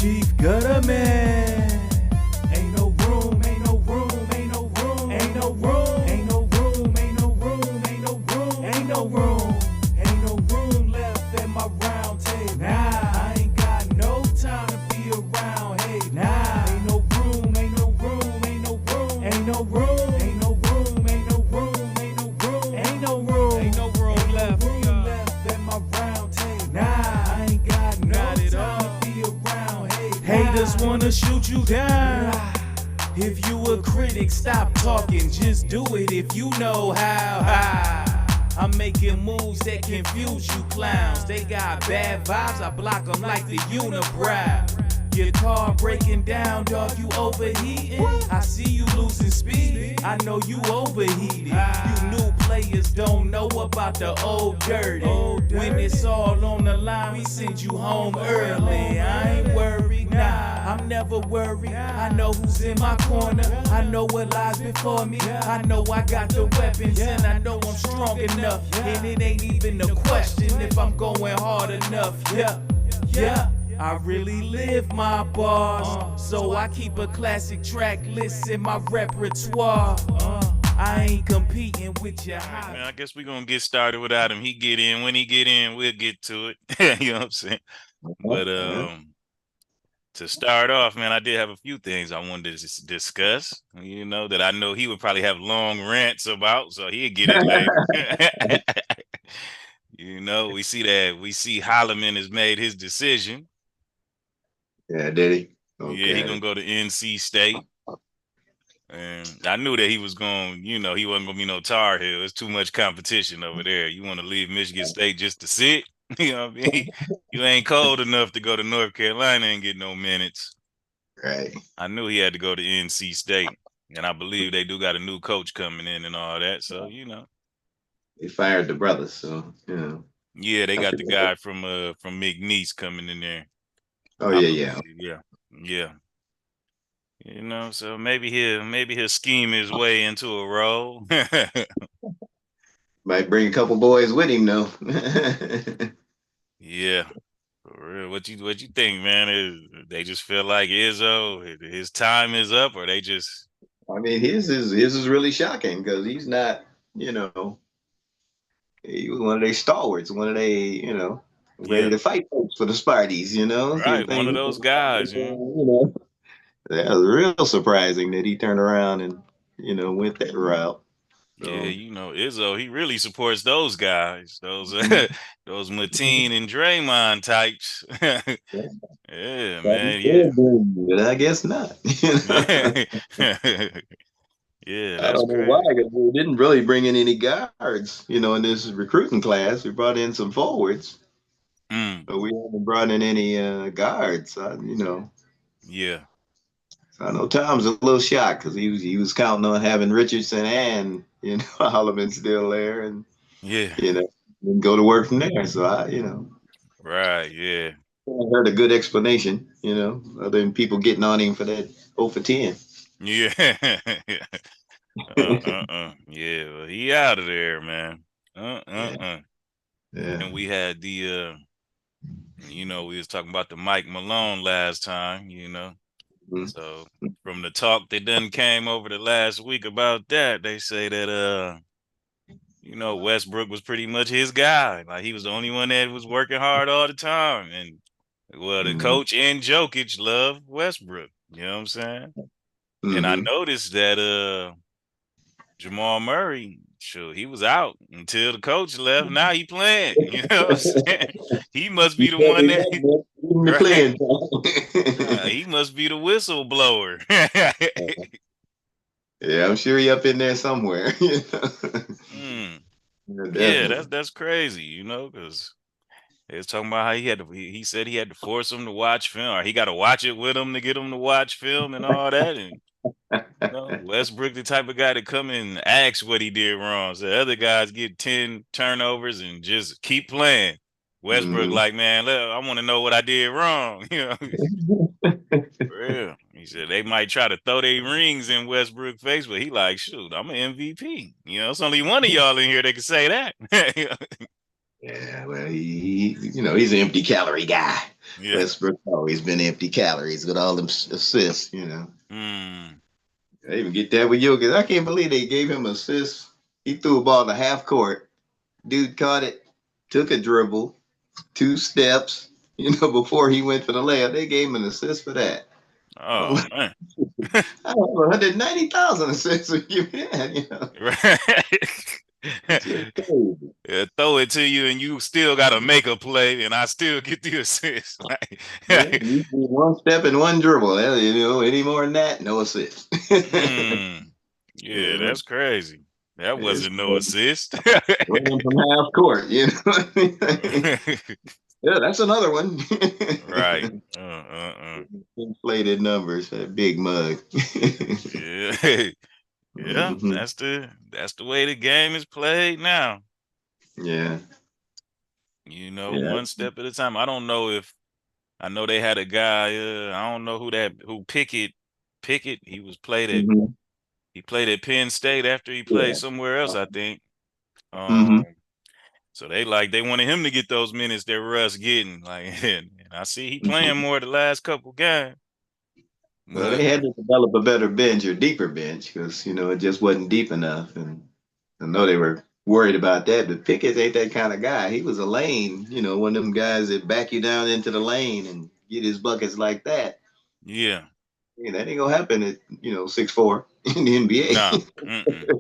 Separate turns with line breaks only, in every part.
Chief Gutter Man. Ain't no room, ain't no room, ain't no room, ain't no room, ain't no room, ain't no room, ain't no room, ain't no room, ain't no room left at my round table. Nah, I ain't got no time to be around. Hey, nah, ain't no room, ain't no room, ain't no room, ain't no room, ain't no room, ain't no room, ain't no room, ain't no room, ain't no room left at my round table. Nah, I ain't got no time to be around. Hey, haters wanna shoot you down. If you a critic, stop talking, just do it if you know how. I'm making moves that confuse you clowns. They got bad vibes, I block them like the unibrow. Your car breaking down, dog, you overheating. I see you losing speed, I know you overheated. You new players don't know about the old dirty. When it's all on the line, we send you home early. I ain't worried, nah, I'm never worried. I know who's in my corner, I know what lies before me. I know I got the weapons and I know I'm strong enough. And it ain't even a question if I'm going hard enough. Yeah. I really live my bars, so I keep a classic track list in my repertoire. I ain't competing with your high.
Man, I guess we're gonna get started without him. He get in. When he get in, we'll get to it. You know what I'm saying? But to start off, man, I did have a few things I wanted to discuss. You know, that I know he would probably have long rants about, so he'll get it later. You know, we see Holloman has made his decision.
Yeah, did he?
Okay.
Okay.
Yeah, he gonna go to NC State. And I knew that he was going, you know, he wasn't gonna be no Tar Heel. There's too much competition over there. You want to leave Michigan State just to sit? You know what I mean? You ain't cold enough to go to North Carolina and get no minutes.
Right.
I knew he had to go to NC State. And I believe they do got a new coach coming in and all that. So, you know.
They fired the brothers, so, you know.
Yeah, they got the guy from McNeese coming in there.
Oh, yeah.
Yeah. You know, so maybe he'll scheme his way into a role.
Might bring a couple boys with him, though.
Yeah, for real. What you think, man? They just feel like Izzo, his time is up, or they just?
I mean, his is really shocking because he's not, you know, he was one of their stalwarts, one of they, you know, ready to fight folks for the Sparties, you know.
Right, one of those guys, you
know. That was real surprising that he turned around and, you know, went that route. So.
Yeah, you know, Izzo, he really supports those guys, those those Mateen and Draymond types. Yeah, man. Yeah,
but I guess not.
Yeah,
I don't know why, because we didn't really bring in any guards, you know, in this recruiting class. We brought in some forwards, but we haven't brought in any guards. You know.
Yeah.
I know Tom's a little shocked because he was counting on having Richardson and, you know, Holloman still there, and
yeah,
you know, and go to work from there. So you know,
right, yeah.
I heard a good explanation, you know, other than people getting on him for that 0 for 10.
Yeah. Yeah, well, he out of there, man.
Yeah.
And we had the you know, we was talking about the Mike Malone last time, you know. Mm-hmm. So from the talk that done came over the last week about that, they say that you know, Westbrook was pretty much his guy. Like he was the only one that was working hard all the time. And well, the coach and Jokic love Westbrook. You know what I'm saying? And I noticed that Jamal Murray, sure, he was out until the coach left. Now he playing. You know what I'm saying? He must be the one that right? He must be the whistleblower.
Yeah, I'm sure he up in there somewhere. You
know? Yeah, that's crazy, you know, because they was talking about how he said he had to force him to watch film, or he got to watch it with him to get him to watch film and all that. And you know, Westbrook, the type of guy to come and ask what he did wrong. So other guys get 10 turnovers and just keep playing. Westbrook, like, man, I want to know what I did wrong. You know, for real. He said they might try to throw their rings in Westbrook's face, but he like, shoot, I'm an MVP. You know, it's only one of y'all in here that can say that.
Yeah, well, he you know, he's an empty calorie guy.
Yeah.
Westbrook's always been empty calories with all them assists, you know.
Mm.
They even get that with Jokic. I can't believe they gave him assists. He threw a ball to half court. Dude caught it, took a dribble, 2 steps, before he went for the layup. They gave him an assist for that.
Oh man.
I don't know, 190,000 assists if you
Right.
It's just crazy.
Yeah, throw it to you and you still gotta make a play and I still get the assist.
Yeah,
Like,
you do 1 step and 1 dribble. Any more than that, no assist.
yeah, that's crazy. That
It's
wasn't no assist.
running from half court, what I mean? Yeah, that's another one.
Right.
Inflated numbers, that big mug.
Yeah. Yeah,
Mhm.
that's the way the game is played now.
Yeah, yeah.
One step at a time. I know they had a guy, I don't know who Pickett,
Hmm.
he played at Penn State after he played
Yeah.
somewhere else, I think.
Hmm.
So they wanted him to get those minutes that Russ getting. Like, and I see he playing more the last couple games.
Well,
But
they had to develop a better bench or deeper bench because it just wasn't deep enough, and I know they were worried about that. But Pickett ain't that kind of guy. He was a lane, one of them guys that back you down into the lane and get his buckets like that.
yeah,
That ain't gonna happen at 6'4" in the
nah,
NBA.
mm-mm,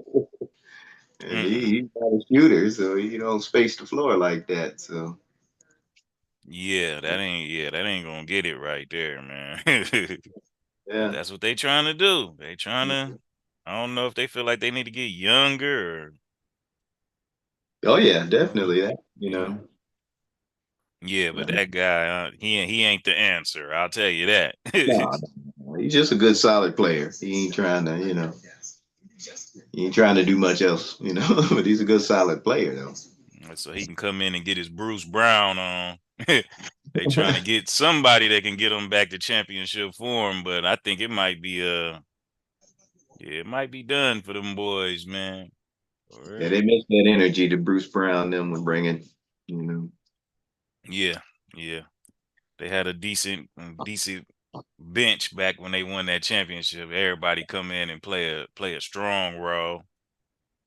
And
mm-mm.
he's not a shooter, so he don't space the floor like that. So
That ain't gonna get it right there, man. But
yeah.
that's what they trying to do. I don't know if they feel like they need to get younger or
Oh yeah,
uh,
definitely that.
you know. Yeah, but
Uh,
that guy, he ain't the answer. I'll tell you that.
no, no, he's just a good solid player. He ain't trying to, he ain't trying to do much else, but he's a good solid player though.
So he can come in and get his Bruce Brown on. They trying to get somebody that can get him back to championship form, but I think it might be done for them boys, man. For
Yeah,
real.
they missed that energy that Bruce Brown them were bringing. You know.
Yeah, yeah. They had a decent bench back when they won that championship. Everybody come in and play a strong role,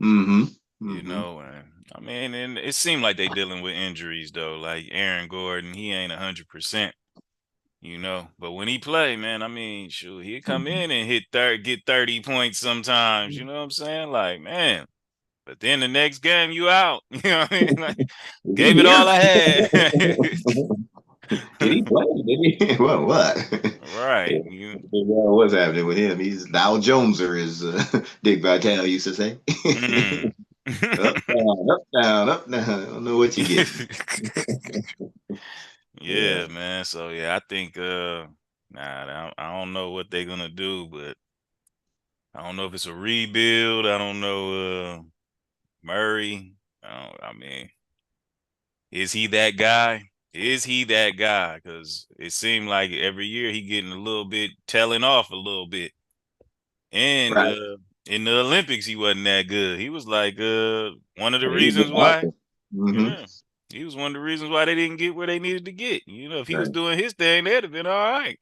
Mm-hmm. Mm-hmm.
and I mean, and it seemed like they dealing with injuries though. Like Aaron Gordon, he ain't 100%. But when he play, man, I mean, shoot, he'd come in and get 30 points sometimes. You know what I'm saying? Like, man. But then the next game, you out. You know what I mean? Like,
Is he
gave it
here?
all I had.
Did he play? Did he? Well, what? Yeah,
Right. You.
what's happening with him? He's Dow Joneser, as Dick Vitale used to say.
Mm.
Up, down, up, down, up, down. I don't know what you get. Yeah.
Yeah, man. So yeah, I think I don't know what they're gonna do, but I don't know if it's a rebuild. I don't know Murray. I mean, is he that guy? Is he that guy? Because it seemed like every year he getting a little bit tailing off a little bit. And
Right.
in the Olympics, he wasn't that good. He was like one of the
He's
reasons
been
why.
awesome. Mm-hmm.
Yeah, he was one of the reasons why they didn't get where they needed to get. If he was
Right.
doing his thing, they'd have been all right.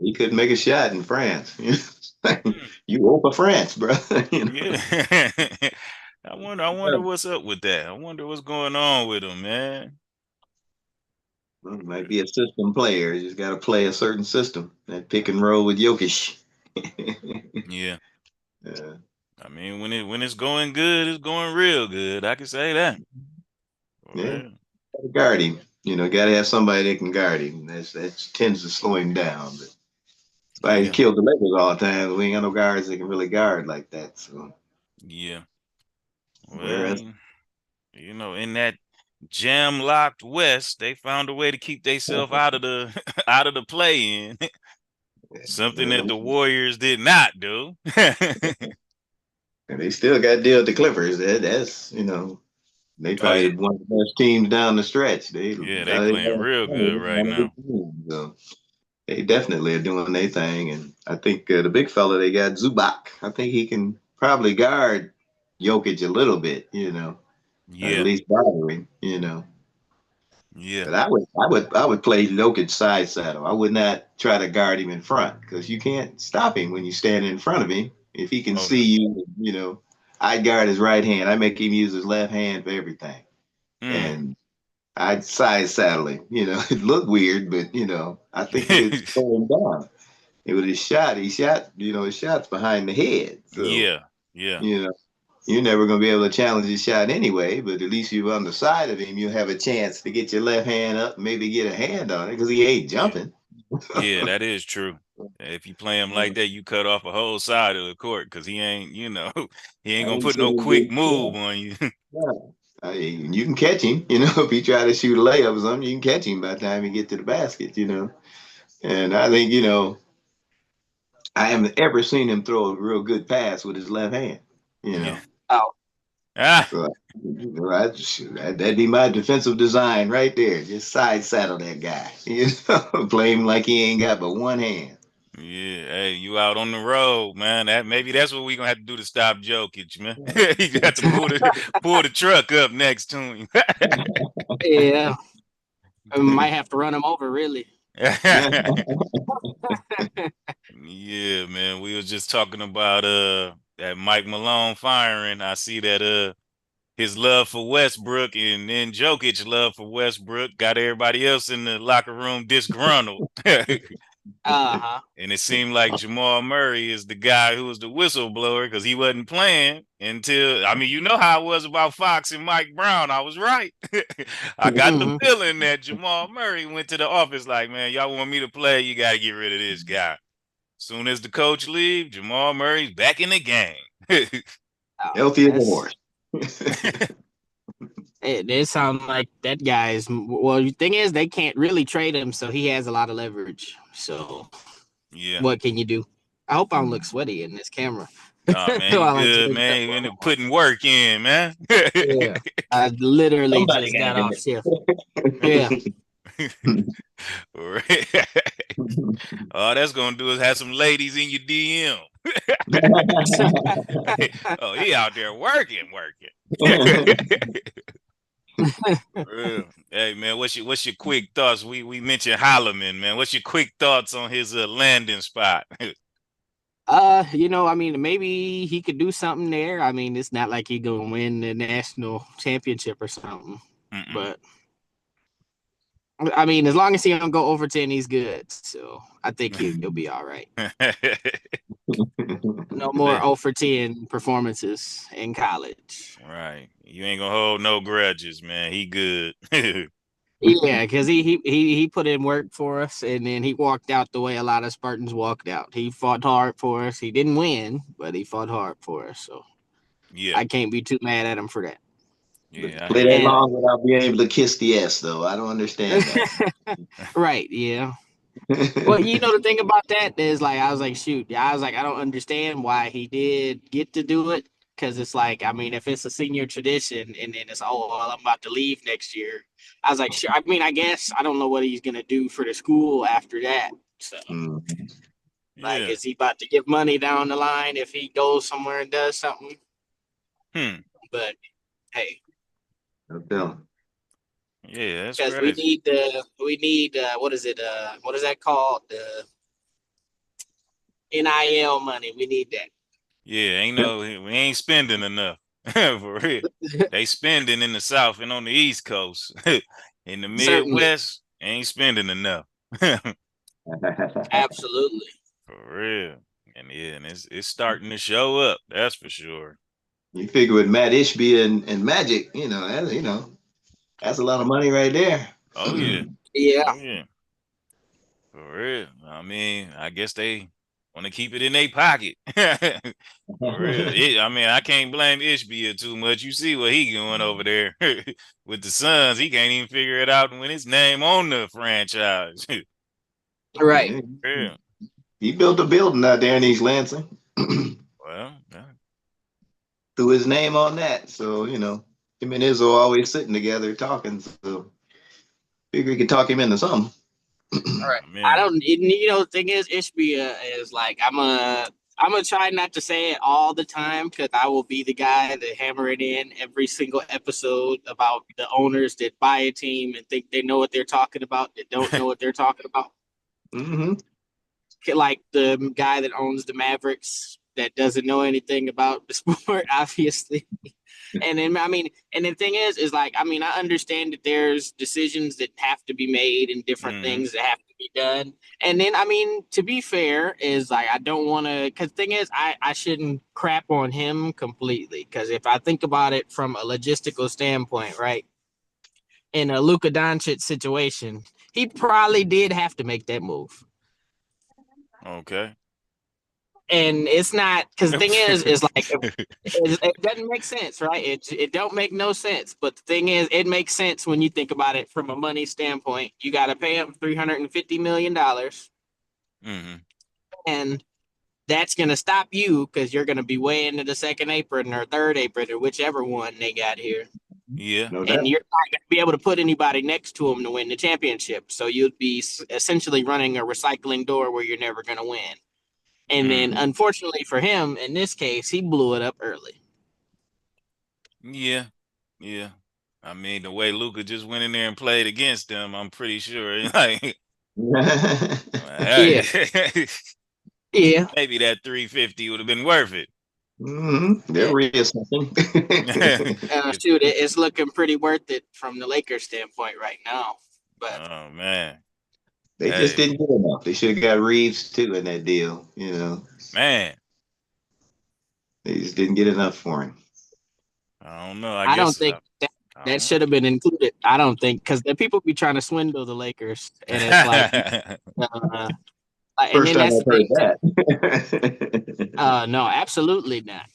He couldn't make a shot in France.
Mm,
You owe for France, bro.
yeah. I wonder what's up with that. I wonder what's going on with him, man.
Well, he might be a system player. You just got to play a certain system. That pick and roll with Jokic.
Yeah.
Yeah.
I mean, when it's going good, it's going real good. I can say that. For
Yeah.
real.
Gotta guard him. Got to have somebody that can guard him. That tends to slow him down. But that's why he
Yeah.
killed the Lakers all the time. We ain't got no guards that can really guard like that. So
Yeah.
whereas
Well, in that jam locked West, they found a way to keep themselves out of the out of the play in. Something that the Warriors did not do.
and they still got to deal with the Clippers. That's they
Oh
probably
yeah.
one of the best teams down the stretch. They
Yeah, they playing real good right
one of the
now.
teams. So they definitely are doing their thing, and I think the big fella they got Zubac. I think he can probably guard Jokic a little bit. At
Yeah.
least bother him.
Yeah.
But I would play Jokic side saddle. I would not try to guard him in front because you can't stop him when you stand in front of him. If he can
Oh
see
no.
you, I guard his right hand. I make him use his left hand for everything,
Mm.
and I'd side saddle him. It looked weird, but I think it would slow him down. It was his shot. His shot's behind the head, so
Yeah. Yeah.
you know. You're never going to be able to challenge his shot anyway, but at least you're on the side of him. You'll have a chance to get your left hand up, maybe get a hand on it because he ain't
Yeah.
jumping.
Yeah, that is true. If you play him like that, you cut off a whole side of the court because he ain't, he ain't
I
gonna
ain't
put no
seen him
quick
get,
move on you.
yeah. You can catch him, if he try to shoot a layup or something, you can catch him by the time he get to the basket. And I think, I haven't ever seen him throw a real good pass with his left hand, you
Yeah.
know.
Oh,
Ah.
So that'd be my defensive design right there. Just side saddle that guy. Play him like he ain't got but one hand.
Yeah. Hey, you out on the road, man. Maybe that's what we gonna have to do to stop Jokic, man. You got to pull the truck up next to him.
yeah. I might have to run him over, really.
Yeah, man. We was just talking about that Mike Malone firing. I see that his love for Westbrook and then Jokic love for Westbrook got everybody else in the locker room disgruntled.
Uh-huh.
And it seemed like Jamal Murray is the guy who was the whistleblower because he wasn't playing until, I mean, you know how it was about Fox and Mike Brown. I was right. I got the
Mhm.
feeling that Jamal Murray went to the office like, man, y'all want me to play? You got to get rid of this guy. Soon as the coach leaves, Jamal Murray's back in the game.
Oh,
Healthy as a horse.
it sounds like that guy's. Well, the thing is, they can't really trade him, so he has a lot of leverage. So,
Yeah.
what can you do? I hope I don't look sweaty in this camera.
Oh, man, you
While I'm
good,
doing
man.
that.
You been putting work in, man.
Yeah, I literally
Somebody
just
got
got
to
off
do
shift.
it.
Yeah.
All that's gonna do is have some ladies in your DM. Oh, he out there working. Real. Hey man, what's your quick thoughts? We mentioned Holloman, man. What's your quick thoughts on his landing spot?
I mean, maybe he could do something there. I mean, it's not like he gonna win the national championship or something, but I mean, as long as he don't go over 10, he's good. So I think he'll be all right. No more 0 for 10 performances in college.
Right. You ain't gonna hold no grudges, man. He good.
Yeah, because he put in work for us, and then he walked out the way a lot of Spartans walked out. He fought hard for us. He didn't win, but he fought hard for us. So
Yeah.
I can't be too mad at him for that.
Yeah, I
Play
hear
that
you.
long without being able to kiss the S, though. I don't understand that.
Right, yeah. Well, the thing about that is, like, I was like, shoot, I was like, I don't understand why he did get to do it. Because it's like, I mean, if it's a senior tradition and then it's, oh, well, I'm about to leave next year. I was like, sure. I mean, I guess I don't know what he's going to do for the school after that. So, like,
Yeah.
is he about to give money down the line if he goes somewhere and does something? But, hey.
No.
Yeah, that's
Because
crazy.
we need what is it? What is that called? The NIL money. We need that.
Yeah, we ain't spending enough. For real. They spending in the South and on the East Coast. In the
Certainly.
Midwest, ain't spending enough.
Absolutely.
For real. And it's starting to show up, that's for sure.
You figure with Matt Ishby and Magic, that's a lot of money right there.
Oh yeah.
Yeah.
Oh yeah. For real. I mean, I guess they want to keep it in their pocket. For real. I mean, I can't blame Ishbia too much. You see what he doing over there with the Suns. He can't even figure it out when his name on the franchise.
Right.
Yeah.
He built a building out there in East Lansing.
Well, yeah.
Threw his name on that. So, him and Izzo always sitting together talking. So figure he could talk him into something.
All right.
Man.
I don't. The thing is, Ishbia is like, I'm gonna I'm gonna try not to say it all the time because I will be the guy that hammer it in every single episode about the owners that buy a team and think they know what they're talking about that don't know what they're talking about.
Mm-hmm.
Like the guy that owns the Mavericks that doesn't know anything about the sport, obviously. And then and the thing is like I understand that there's decisions that have to be made and different
Mhm.
things that have to be done. And then to be fair, is like I don't want to. Because the thing is, I shouldn't crap on him completely. Because if I think about it from a logistical standpoint, right, in a Luka Doncic situation, he probably did have to make that move.
Okay.
And it's not because the thing is like it doesn't make sense, right? It don't make no sense. But the thing is, it makes sense when you think about it from a money standpoint. You got to pay him $350 million,
Mhm.
and that's gonna stop you because you're gonna be way into the second apron or third apron or whichever one they got here,
Yeah.
No doubt.
and you're not gonna be able to put anybody next to him to win the championship. So you'd be essentially running a recycling door where you're never gonna win. And then,
Mhm.
unfortunately for him, in this case, he blew it up early.
Yeah. Yeah. I mean, the way Luca just went in there and played against them, I'm pretty sure. Like,
Yeah,
hey,
yeah,
maybe that 350 would have been worth it.
Mm-hmm. They're
yeah.
reassessing.
Shoot, it's looking pretty worth it from the Lakers standpoint right now. But
Oh man.
They just
Hey,
didn't get enough. They should have got Reeves too in that deal.
man.
They just didn't get enough for him.
I don't know. I
I don't
guess
think
I
that
don't
should
know.
have been included. I don't think because the people be trying to swindle the Lakers, and it's like, and
First
then
time
that's
I've
the
heard
thing too.
that.
No, absolutely not.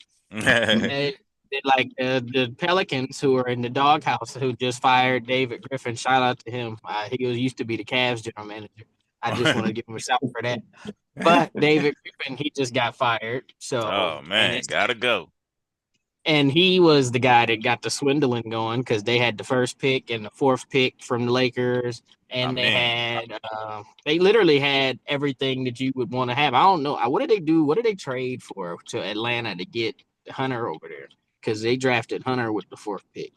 Like the Pelicans who are in the doghouse who just fired David Griffin. Shout out to him. He used to be the Cavs general manager. I just want to give him a shout for that. But David Griffin, he just got fired. So
Oh man, gotta go.
and he was the guy that got the swindling going because they had the first pick and the fourth pick from the Lakers,
I
and
mean,
they literally had everything that you would want to have. I don't know what did they do? What did they trade for to Atlanta to get Hunter over there? Because they drafted Hunter with the fourth pick.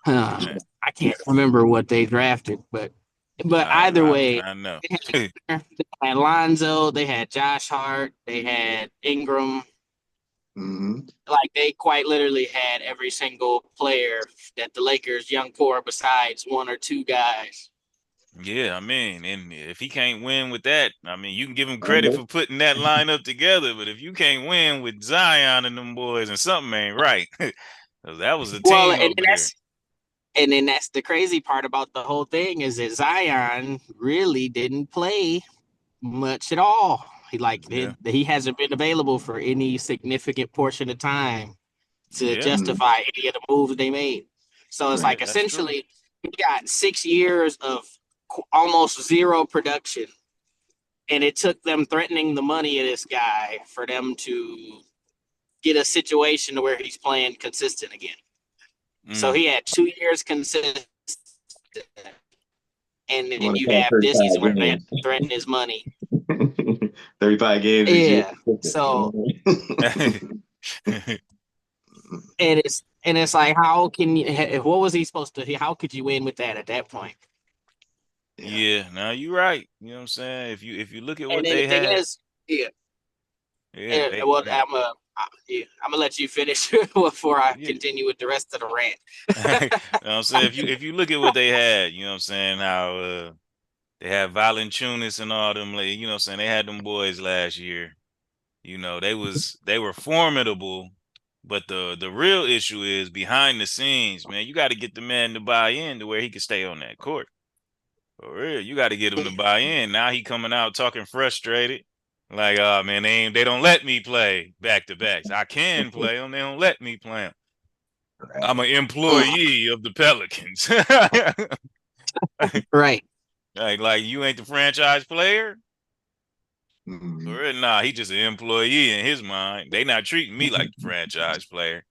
man,
I can't remember what they drafted, but either way,
I know.
they had Lonzo, they had Josh Hart, they had Ingram.
Mm-hmm.
Like they quite literally had every single player that the Lakers young core besides one or two guys.
Yeah, I mean, and if he can't win with that, I mean, you can give him credit for putting that lineup together, but if you can't win with Zion and them boys, and something ain't right. 'Cause that was a
Well,
team over there.
and then that's the crazy part about the whole thing is that Zion really didn't play much at all.
Yeah,
He hasn't been available for any significant portion of time to
yeah,
justify any of the moves they made. So it's
Right.
like
yeah, that's true.
essentially he got 6 years of almost zero production, and it took them threatening the money of this guy for them to get a situation where he's playing consistent again. So
Mm.
he had 2 years consistent, and
You
then
want to
you
play
have this season where they had to threaten his money.
35 games this year.
Yeah. So and it's like, how can you? What was he supposed to? How could you win with that at that point?
Yeah, now you're right. You know what I'm saying? If you look at
And
what
then the
they
thing
had,
is, yeah.
yeah, they
Well,
man,
I'm gonna let you finish before I
yeah.
continue with the rest of the rant.
You know what I'm saying? If you look at what they had, you know what I'm saying, how they had Valanciunas and all them, like, you know what I'm saying, they had them boys last year. You know, they were formidable, but the real issue is behind the scenes, man. You got to get the man to buy in to where he can stay on that court. For real, you got to get him to buy in. Now he coming out talking frustrated, like, oh man, they don't let me play back to backs. I can play them, they don't let me play them. I'm an employee of the Pelicans.
Right.
like you ain't the franchise player.
Mhm.
For real, nah, he just an employee in his mind. They not treating me like the franchise player.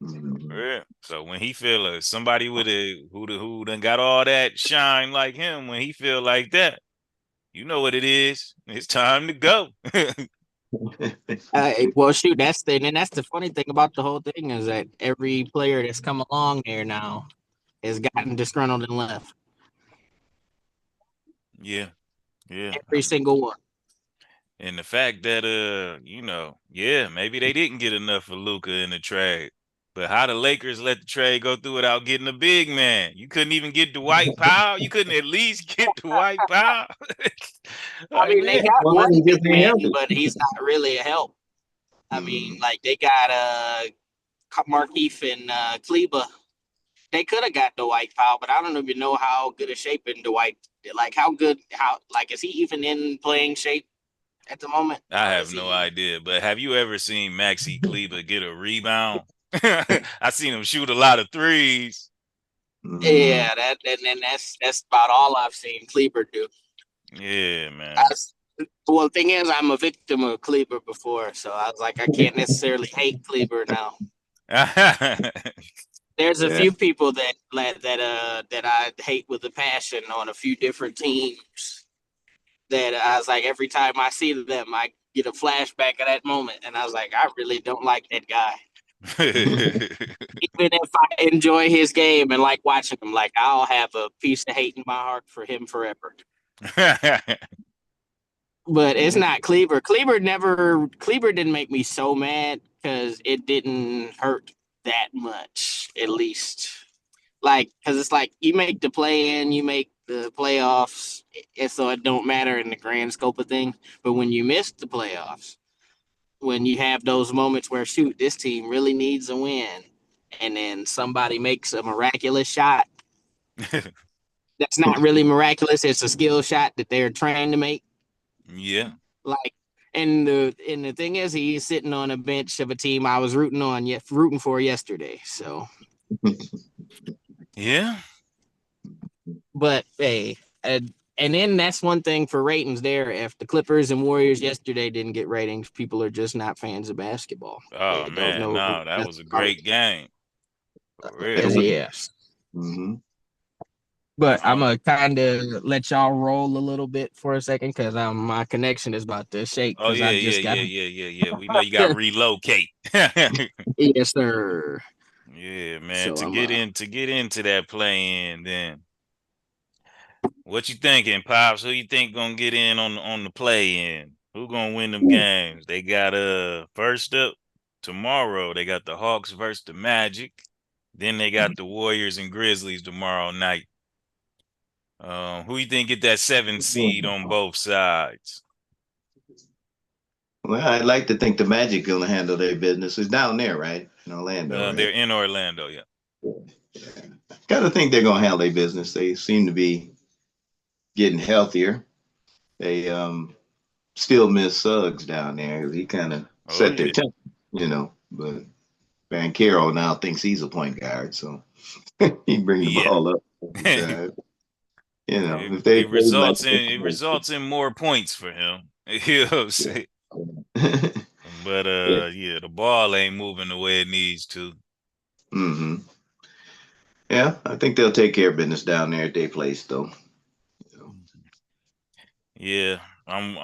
Mhm.
Yeah. So when he feel somebody with who done got all that shine like him, when he feel like that, You know what it is. It's time to go.
Well, shoot, that's the funny thing about the whole thing is that every player that's come along there now has gotten disgruntled and left.
Yeah, yeah.
Every single one.
And the fact that maybe they didn't get enough for Luka in the trade. But how the Lakers let the trade go through without getting a big man? You couldn't even get Dwight Powell. You couldn't at least get Dwight Powell.
I
Like,
mean, they
man.
got
Well,
one
he
big
just ain't
man,
healthy.
but he's not really a help. I mean,
Mhm.
like they got Markeith and Kleba. They could have got Dwight Powell, but I don't even know how good a shape in Dwight. Like is he even in playing shape at the moment,
I
or
have
is
no
he?
idea. But have you ever seen Maxi Kleber get a rebound? I seen him shoot a lot of threes.
Mhm.
Yeah, that's about all I've seen Kleber do.
Yeah, man.
I, well, the thing is, I'm a victim of Kleber before, so I was like, I can't necessarily hate Kleber now. There's a
Yeah.
few people that I hate with a passion on a few different teams. That I was like, every time I see them, I get a flashback of that moment, and I was like, I really don't like that guy. Even if I enjoy his game and like watching him, like I'll have a piece of hate in my heart for him forever. But it's not Kleber. Kleber didn't make me so mad because it didn't hurt that much, at least. Like, because it's like you make the play in, you make the playoffs, and so it don't matter in the grand scope of things. But when you miss the playoffs, when you have those moments where shoot, this team really needs a win, and then somebody makes a miraculous shot that's not really miraculous. It's a skill shot that they're trying to make.
Yeah.
Like, and the thing is, he's sitting on a bench of a team I was rooting for yesterday. So,
Yeah.
but hey, and then that's one thing for ratings there. If the Clippers and Warriors yesterday didn't get ratings, people are just not fans of basketball.
Oh
They don't
man,
know
no, that
nothing
was a
about it.
great game. For real.
Yes.
Mm-hmm.
But I'm
Um,
gonna kind of let y'all roll a little bit for a second because my connection is about to shake
oh
because
yeah,
I
yeah,
just got.
yeah, yeah, yeah, yeah. We know you got to relocate.
Yes, sir.
Yeah, man.
So
To
I'm
get into that play in, then what you thinking, Pops? Who you think gonna get in on the play in? Who gonna win them games? They got first up tomorrow. They got the Hawks versus the Magic. Then they got the Warriors and Grizzlies tomorrow night. Who you think get that 7 seed on both sides?
Well, I'd like to think the Magic gonna handle their business. It's down there, right? In Orlando,
They're
right?
in Orlando, yeah.
Yeah. Gotta think they're gonna handle their business. They seem to be getting healthier. They still miss Suggs down there because he kind of
Oh
set their
yeah.
tempo, But Van Caro now thinks he's a point guard, so he bring the
Yeah.
ball up every
it,
time. If they
it
play like
results in more points for him. You know what I'm saying? But
yeah.
yeah, the ball ain't moving the way it needs to.
hmm Yeah, I think they'll take care of business down there at their place, though.
Yeah, I'm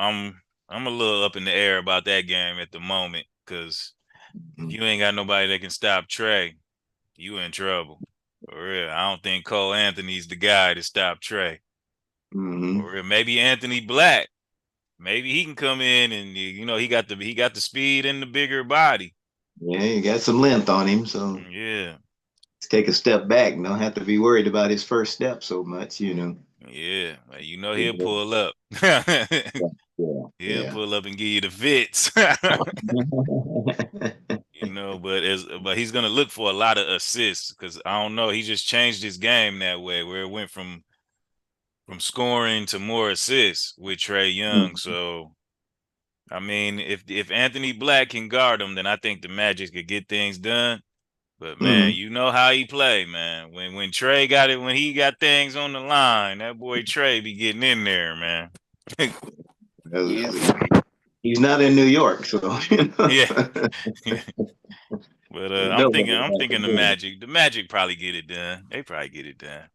a little up in the air about that game at the moment because if you ain't got nobody that can stop Trey, you in trouble. For real. I don't think Cole Anthony's the guy to stop Trey.
Mm-hmm.
For real. Maybe Anthony Black. Maybe he can come in and he got the speed and the bigger body.
Yeah, he got some length on him, so
Yeah.
take a step back and don't have to be worried about his first step so much.
Yeah.
Yeah,
He'll pull up.
yeah,
He'll
yeah.
pull up and give you the fits. But he's gonna look for a lot of assists because I don't know. He just changed his game that way, where it went from scoring to more assists with Trey Young. So I mean, if Anthony Black can guard him, then I think the Magic could get things done. But man,
Mhm.
you know how he play, man. When Trey got it, when he got things on the line, that boy Trey be getting in there, man.
yeah.
He's not in New York, so
Yeah. But
Nobody
I'm
has to
thinking the
do
Magic. The Magic probably get it done. They probably get it done.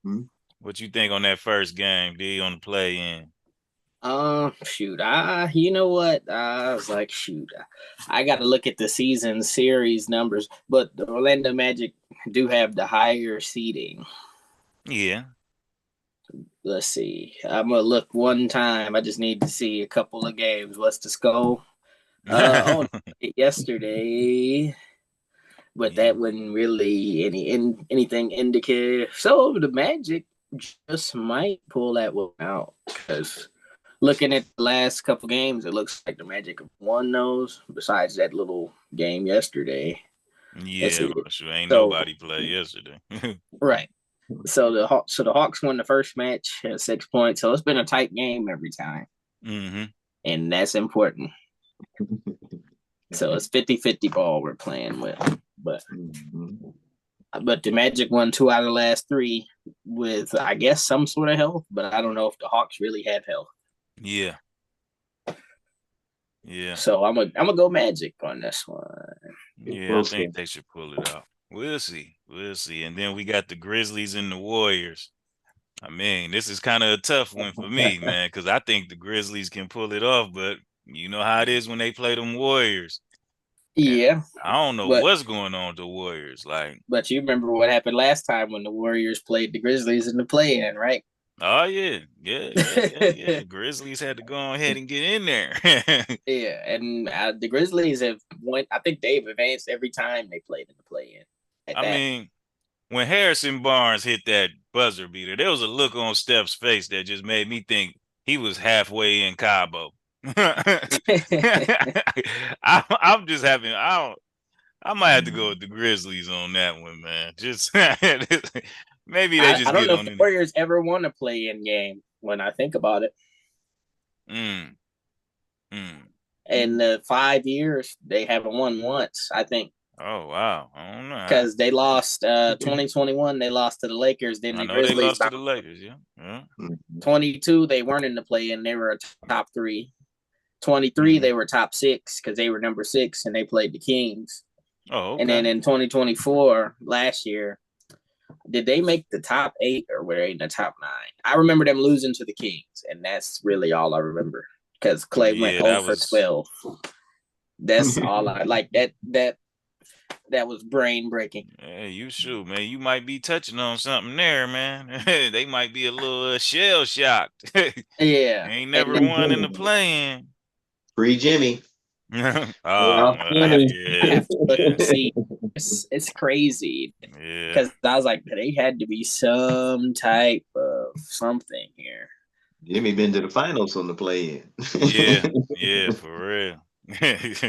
it.
What you think on that first game, D, on the play-in?
Shoot, you know what? I was like, shoot, I got to look at the season series numbers, but the Orlando Magic do have the higher seeding.
Yeah.
Let's see. I'm gonna look one time. I just need to see a couple of games. What's the score? Yesterday, but
Yeah.
that wouldn't really anything indicate. So the Magic just might pull that one out because looking at the last couple games, it looks like the Magic won those. Besides that little game yesterday,
Yeah, sure. Ain't
so,
nobody played yesterday.
right. So the Hawks won the first match at 6 points. So it's been a tight game every time, and that's important. So it's 50-50 ball we're playing with, but the Magic won 2 out of the last 3 with, I guess, some sort of health, but I don't know if the Hawks really have health.
Yeah. Yeah.
So I'm gonna go Magic on this one.
Yeah, I think they should pull it out. We'll see. We'll see. And then we got the Grizzlies and the Warriors. I mean, this is kind of a tough one for me, man, because I think the Grizzlies can pull it off, but you know how it is when they play them Warriors.
Yeah.
And I don't know what's going on with the Warriors.
But you remember what happened last time when the Warriors played the Grizzlies in the play-in, right?
Oh, yeah. Yeah. Grizzlies had to go ahead and get in there.
Yeah, and the Grizzlies I think they've advanced every time they played in the play-in.
I mean, when Harrison Barnes hit that buzzer beater, there was a look on Steph's face that just made me think he was halfway in Cabo. I'm just having, I might have to go with the Grizzlies on that one, man. Just maybe they just
I don't
get
know
on
if the Warriors ever won a play-in game when I think about it. In the 5 years, they haven't won once, I think.
Oh, wow. I don't know.
Because they lost 2021, they lost to the Lakers. Then the Grizzlies
they lost to the Lakers, yeah.
22, they weren't in the play-in. They were a top 3. 23, they were top 6 because they were number 6 and they played the Kings.
Oh, okay.
And then in 2024, last year, did they make the top 8 or were they in the top 9? I remember them losing to the Kings, and that's really all I remember because Clay went 0 for 12. That's all I like. That was brain breaking.
Hey, you shoot, man. You might be touching on something there, man. They might be a little shell shocked.
Yeah,
ain't never won in the play-in.
Free Jimmy.
It's crazy.
Yeah,
because I was like, they had to be some type of something here.
Jimmy been to the finals on the play-in.
yeah, for real.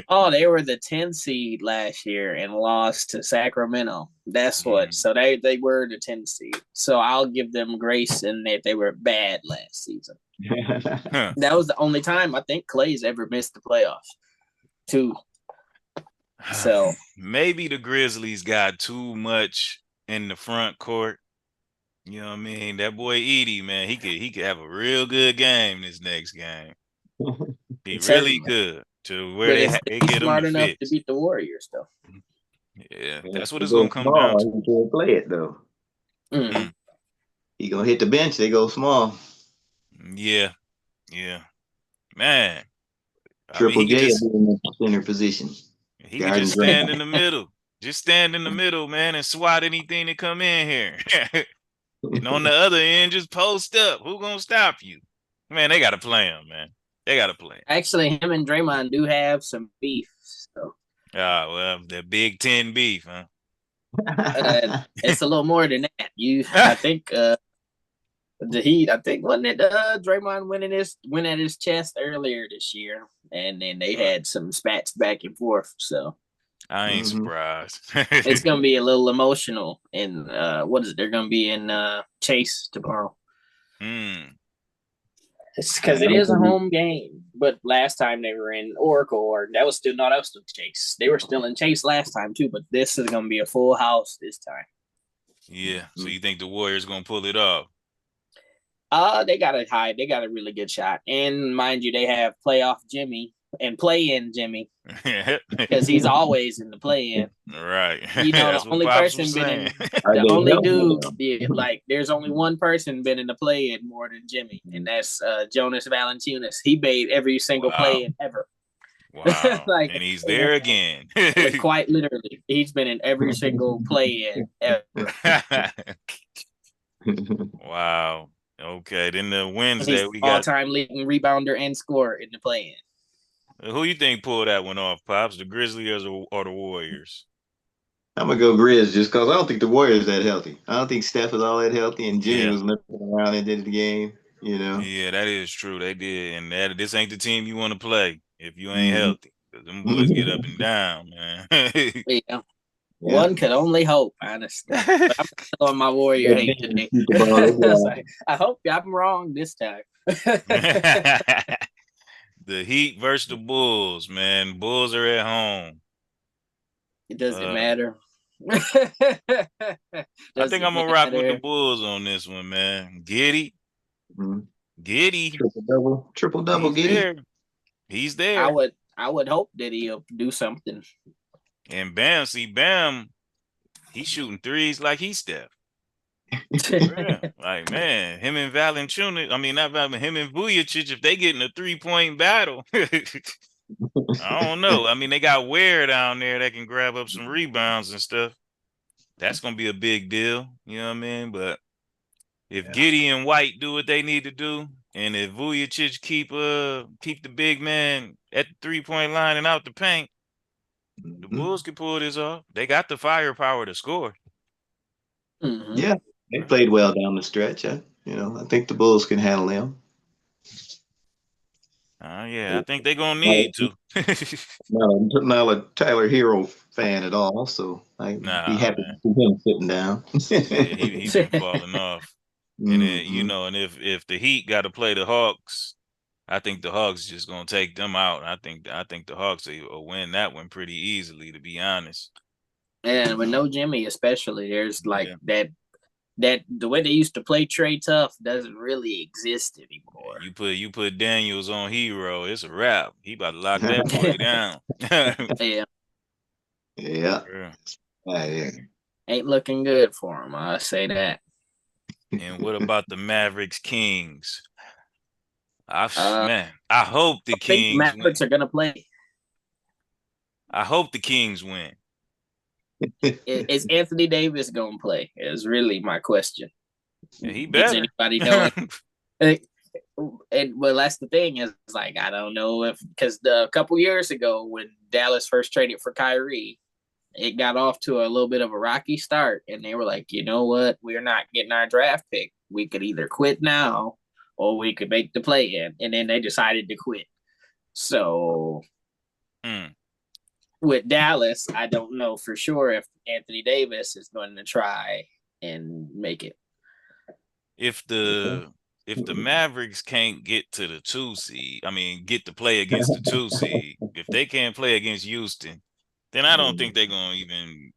Oh, they were the 10th seed last year and lost to Sacramento. That's what. So they were the 10th seed. So I'll give them grace in that they were bad last season. That was the only time I think Clay's ever missed the playoffs. 2. So
maybe the Grizzlies got too much in the front court. You know what I mean? That boy Edie, man, he could have a real good game this next game. He really could. To where they get
smart
him
enough to beat the Warriors, though.
Yeah, that's what it's gonna come down to.
He can't play it though. He gonna hit the bench. They go small.
Yeah, man.
Triple J is in the center position.
He can just stand in the middle. Just stand in the middle, man, and swat anything that come in here. And on the other end, just post up. Who gonna stop you? Man, they gotta play him, man. They got to play.
Actually, him and Draymond do have some beef. So.
Well, the Big Ten beef, huh?
It's a little more than that. I think the Heat. I think wasn't it Draymond went at his chest earlier this year, and then they had some spats back and forth. So
I ain't surprised.
It's gonna be a little emotional. And what is it? They're gonna be in Chase tomorrow. It's because it is a home game, but last time they were in Oracle, or that was still Chase. They were still in Chase last time too, but this is gonna be a full house this time.
Yeah. So you think the Warriors gonna pull it off?
They got a really good shot, and mind you, they have playoff Jimmy and play-in Jimmy, because he's always in the play-in.
Right.
You know,
That's
the
what
only
Pops
person
was
been
saying.
in
Are
the
they
only
healthy
dude,
now?
yeah, like there's only one person been in the play-in more than Jimmy, and that's Jonas Valanciunas. He made every single
Wow.
play-in ever.
Wow.
Like,
and he's there again.
like, quite literally, he's been in every single play-in ever.
Wow. Okay. Then the Wednesday
He's
we got
all-time leading rebounder and scorer in the play-in.
who you think pulled that one off, Pops? The Grizzlies or the Warriors?
I'm gonna go Grizz just because I don't think the Warriors that healthy. I don't think Steph is all that healthy, and Jimmy
Yeah.
was limping around at the end of the game. You know.
Yeah, that is true. They did. And this ain't the team you want to play if you ain't
Mhm.
healthy. Because them boys get up and down, man.
Yeah. One could only hope, honestly. But I'm still on my Warrior
Yeah,
hate today.
shoot the ball,
I was like, I hope I'm wrong this time.
The Heat versus the Bulls, man. Bulls are at home.
It doesn't matter.
I think I'm gonna rock with the Bulls on this one, man. Giddy.
Mhm.
Giddy.
Triple double.
He's
Giddy.
there. He's there.
I would hope that he'll do something.
And Bam, he's shooting threes like he's Steph. Yeah. Like, man, him and Valanciunas, I mean, not Valanciunas, him and Vujacic, if they get in a 3-point battle, I don't know. I mean, they got Ware down there that can grab up some rebounds and stuff. That's going to be a big deal. You know what I mean? But if Giddey and White do what they need to do, and if Vujacic keep the big man at the 3-point line and out the paint, the Bulls can pull this off. They got the firepower to score.
Mm-hmm.
Yeah, they played well down the stretch. I think the Bulls can handle them.
Yeah, I think they're gonna need to.
Not a Tyler Hero fan at all, so I'd be happy to see him sitting down.
Yeah, he's been falling off. And then, and if the Heat got to play the Hawks, I think the Hawks just gonna take them out. I think the Hawks will win that one pretty easily, to be honest.
And with no Jimmy, especially, there's like that the way they used to play Trey Tough doesn't really exist anymore.
You put Daniels on Hero, it's a wrap. He about to lock that boy down.
Yeah.
Ain't looking good for him. I say that.
And what about the Mavericks Kings? I hope the Kings
Mavericks are gonna play.
I hope the Kings win.
Is Anthony Davis gonna play? Is really my question.
Yeah, he better.
Does anybody know? Well, that's the thing is like I don't know if because a couple years ago when Dallas first traded for Kyrie, it got off to a little bit of a rocky start, and they were like, you know what, we're not getting our draft pick. We could either quit now or we could make the play-in, and then they decided to quit. So. With Dallas, I don't know for sure if Anthony Davis is going to try and make it.
If the Mavericks can't get to the 2 seed, get to play against the 2 seed, if they can't play against Houston, then I don't think they're going to even.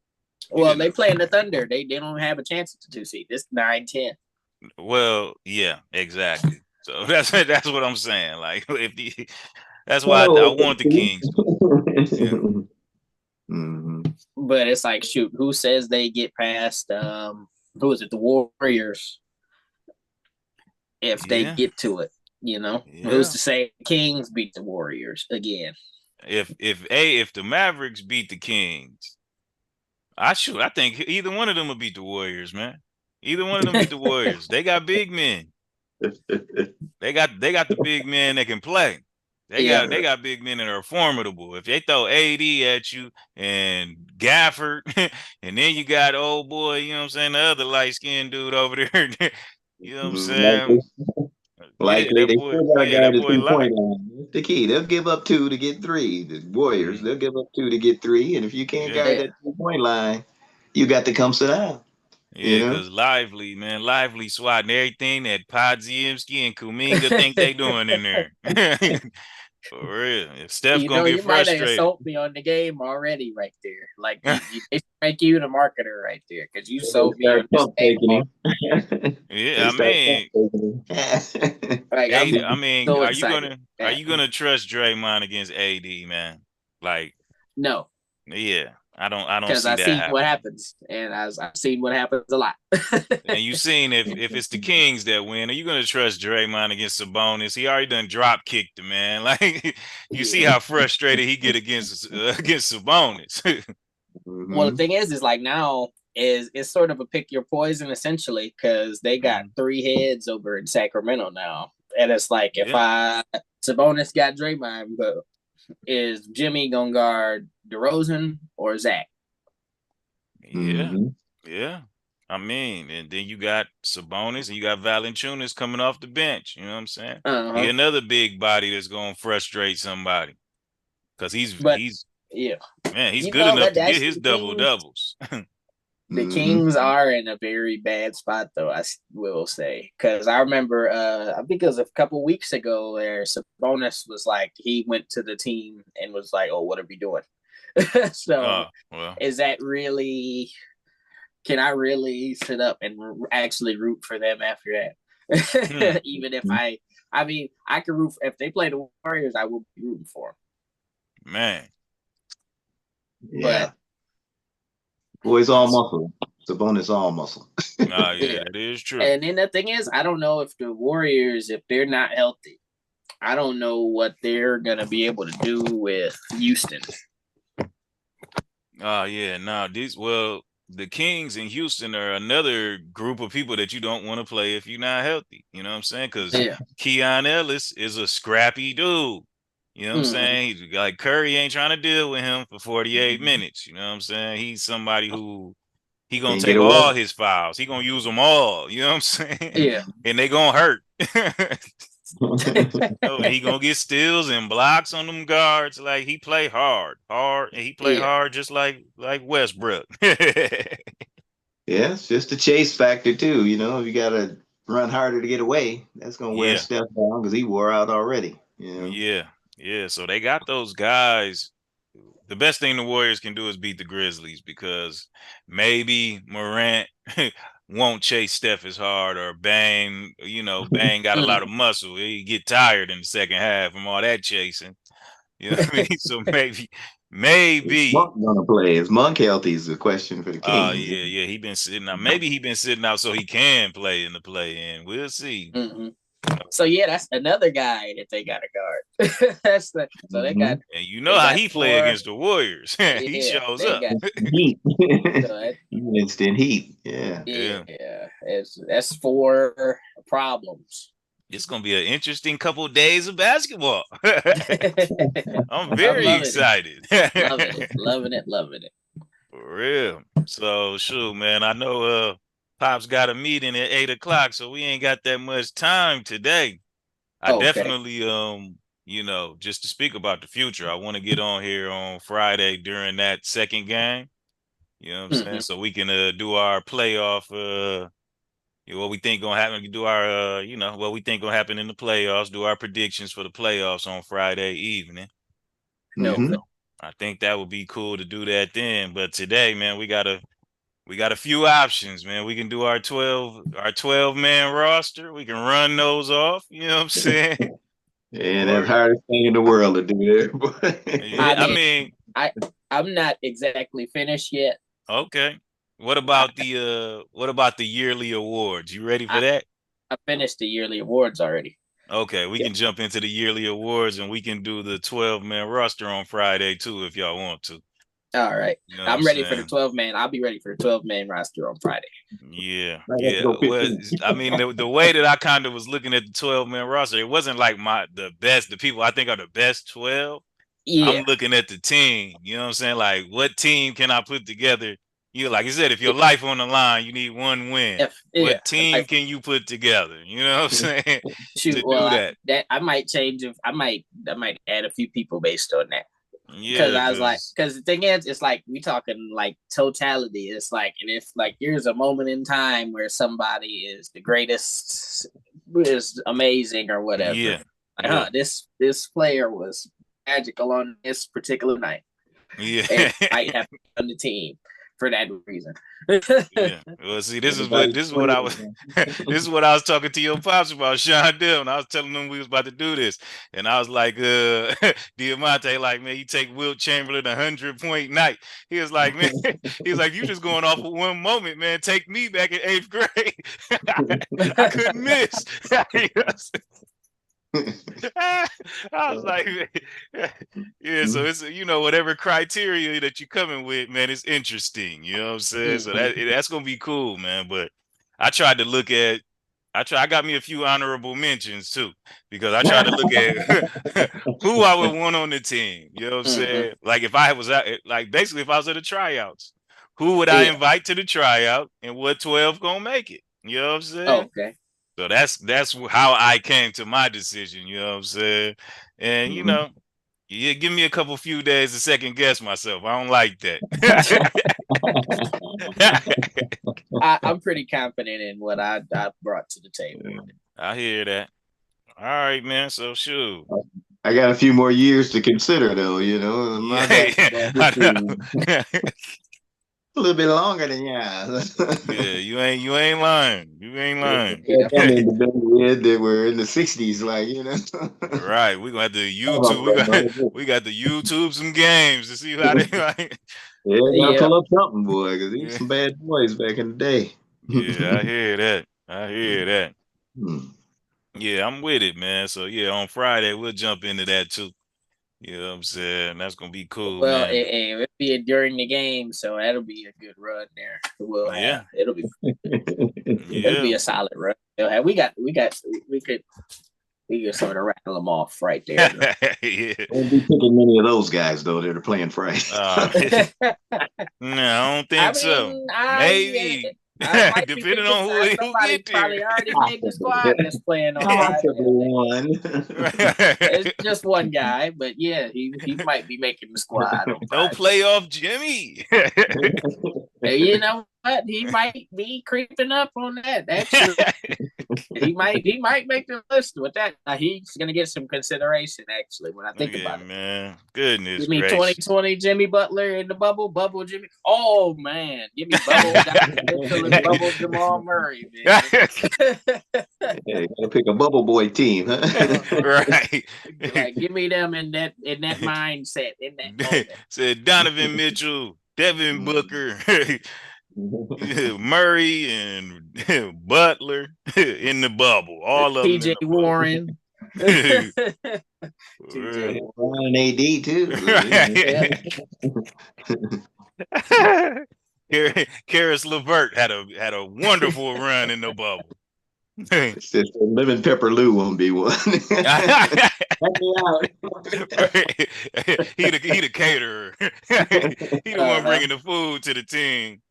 Well, they play in the Thunder. They don't have a chance at the 2 seed. It's 9-10.
Well, yeah, exactly. So that's what I'm saying. Like that's why I want the Kings. Yeah.
But it's like, shoot, who says they get past who is it, the Warriors, if they get to it, who's to say Kings beat the Warriors again?
If the Mavericks beat the Kings, I think either one of them will beat the Warriors, man. Either one of them beat the Warriors. They got big men. They got the big men that can play. They got big men that are formidable. If they throw AD at you and Gafford, and then you got old boy, you know what I'm saying, the other light-skinned dude over there, you know what I'm saying?
Likely they still got a guy that's 3-point line. That's the key. They'll give up 2 to get 3. The Warriors, they'll give up 2 to get 3. And if you can't guard that 3-point line, you got to come sit down.
Yeah, because Lively swatting everything that Podziemski and Kuminga think they doing in there. For real. If Steph gonna get frustrated. You might have sold
me on the game already right there. Like, they make you the marketer right there because you sold me on this game.
Yeah, I mean.
Like, I'm
I mean,
so
are you
excited.
gonna trust Draymond against AD, man? Like,
No,
yeah, I don't
because
see
I've
that
seen what
happening.
happens, and I've seen what happens a lot.
And you seen if it's the Kings that win, are you gonna trust Draymond against Sabonis? He already done drop kicked the man. Like you see
Yeah.
how frustrated he get against Sabonis.
Well, the
Mhm.
thing is like now is it's sort of a pick your poison essentially because they got
Mhm.
3 heads over in Sacramento now, and it's like if
Yeah,
Sabonis got Draymond, but is Jimmy gonna guard DeRozan or Zach?
yeah,
Mhm.
yeah. I mean, and then you got Sabonis and you got Valanciunas coming off the bench. You know what I'm saying? He
Uh-huh.
another big body that's gonna frustrate somebody because
But
he's
yeah,
man, he's
you
good
know
enough
that
to get
actually
his double doubles.
The
Mhm.
Kings are in a very bad spot, though. Will say because I remember, I think it was a couple weeks ago, where Sabonis was like he went to the team and was like, "Oh, what are we doing?" So,
Well,
is that really? Can I really sit up and actually root for them after
hmm,
that? Even if I mean, I can root if they play the Warriors, I will be rooting for
man.
them. But
Yeah. Boys all
It's
muscle. Sabonis all muscle.
yeah,
yeah,
that is true.
and then the thing is, I don't know if the Warriors, if they're not healthy, I don't know what they're gonna be able to do with Houston.
Oh yeah, no, the Kings in Houston are another group of people that you don't want to play if you're not healthy. You know what I'm saying? Because
Yeah.
Keon Ellis is a scrappy dude. You know what I'm
Mm-hmm.
saying? He's like Curry ain't trying to deal with him for 48 minutes. You know what I'm saying? He's somebody who he gonna
Can't get
take
away.
all his fouls. He gonna use them all. You know what I'm saying?
Yeah.
And they gonna hurt. Oh, he gonna get steals and blocks on them guards. Like he play hard, and he play
Yeah.
hard just like Westbrook.
Yeah, it's just a chase factor too. You know, if you gotta run harder to get away, that's gonna wear
Yeah,
Steph down because he wore out already. You know.
yeah, yeah. So they got those guys. The best thing the Warriors can do is beat the Grizzlies because maybe Morant won't chase Steph as hard, or Bang, Bang got a lot of muscle. He get tired in the second half from all that chasing. You know what I mean? So
Is
maybe.
Monk gonna play? Is Monk healthy? Is the question for the
Oh
Kings.
yeah. He been sitting out. Maybe he been sitting out so he can play in the play in. We'll see.
Mm-hmm. So yeah, that's another guy that they got to guard. So they got
Mhm.
And you know how he play
4.
against the Warriors. He
Yeah,
shows
they
up.
got
Heat.
so
Instant heat. Yeah.
Yeah.
yeah. That's 4 problems.
It's gonna be an interesting couple of days of basketball. I'm
I'm
very
loving it,
excited.
loving it.
For real. So shoot, man. I know Pop's got a meeting at 8 o'clock, so we ain't got that much time today. I
Okay.
definitely just to speak about the future, I want to get on here on Friday during that second game. You know what I'm saying?
Mm-hmm.
So we can do our playoff what we think gonna happen, do our what we think gonna happen in the playoffs, do our predictions for the playoffs on Friday evening.
Okay.
Hmm.
I think that would be cool to do that then. But today, man, we got a few options, man. We can do our 12 man roster. We can run those off. You know what I'm saying?
And that's
Or
the hardest thing in the world to do there.
yeah,
I
I
mean,
mean,
I I'm not exactly finished yet.
okay. What
I
about the yearly awards? You ready for
I,
that?
I finished the yearly awards already.
Okay, we
Yeah.
can jump into the yearly awards and we can do the 12 man roster on Friday too if y'all want to.
All right.
You know what I'm
I'm ready for the
saying?
12 man. I'll be ready for the 12 man roster on Friday.
Yeah,
Might have to
yeah.
go
Well,
15.
I mean, the way that I kind of was looking at the 12 man roster, it wasn't like the people I think are the best 12. I'm
Yeah.
looking at the team. You know what I'm saying? Like, what team can I put together? Like you said, if your life on the line, you need one win.
Yeah.
What team can you put together? You know what I'm saying?
Shoot.
To
Well,
do that.
I might change. If I might add a few people based on that. Because
Yeah,
I was like,
because
because the thing is, it's like we talking like totality. It's like, and if like here's a moment in time where somebody is the greatest, is amazing or whatever.
yeah,
Like,
yeah,
this player was magical on this particular night.
yeah.
It might have on the team. for that reason.
Yeah. Well, see, this is what I was this is what I was talking to your pops about, Sean Dill, and I was telling them we was about to do this. And I was like, Diamante, like, man, you take Wilt Chamberlain 100-point night. He was like, man, he was like, you just going off of one moment, man. Take me back in 8th grade. I couldn't miss. I was like, yeah, so it's whatever criteria that you're coming with, man, it's interesting. You know what I'm saying? So that's gonna be cool, man. But I tried to look at I got me a few honorable mentions too, because I tried to look at who I would want on the team. You know what I'm saying? Like if I was basically if I was at the tryouts, who would I invite to the tryout and what 12 gonna make it? You know what I'm saying?
Okay.
So that's how I came to my decision, you know what I'm saying? And you give me a few days to second guess myself. I don't like that.
I'm pretty confident in what I brought to the table.
I hear that. All right, man. So shoot.
I got a few more years to consider, though.
I know.
A little bit longer than yours.
Yeah, you ain't lying. You ain't lying.
I mean, they were in the 60s,
Right. We're gonna have to YouTube. We got to YouTube some games to see how they like.
Yeah, gotta pull up something, boy, because these some bad boys back in the day.
Yeah, I hear that. Yeah, I'm with it, man. So yeah, on Friday we'll jump into that too. You know what I'm saying? That's gonna be cool.
Well,
man.
It'll be during the game, so that'll be a good run there. It'll be it'll be a solid run. We could sort of rattle them off right there.
Yeah. Won't be picking many of those guys though that are playing Friday.
No, I don't think so. Maybe. Depending on who
somebody probably already made the squad that's playing on
one.
It's just one guy, but yeah, he might be making the squad.
No playoff Jimmy.
You know what? He might be creeping up on that. Actually, he might make the list with that. He's gonna get some consideration. Actually, when I think about it,
man, goodness.
Give me 2020 Jimmy Butler in the bubble Jimmy. Oh man, give me bubble Jamal Murray, man.
Yeah, gotta pick a bubble boy team, huh?
Right.
Like, give me them in that mindset. In that moment.
Said Donovan Mitchell, Devin Booker, Murray, and Butler in the bubble. All of them.
TJ Warren.
Warren AD too.
Karis LeVert had a wonderful run in the bubble.
Lemon Pepper Lou won't be one.
He the caterer. He the one bringing the food to the team.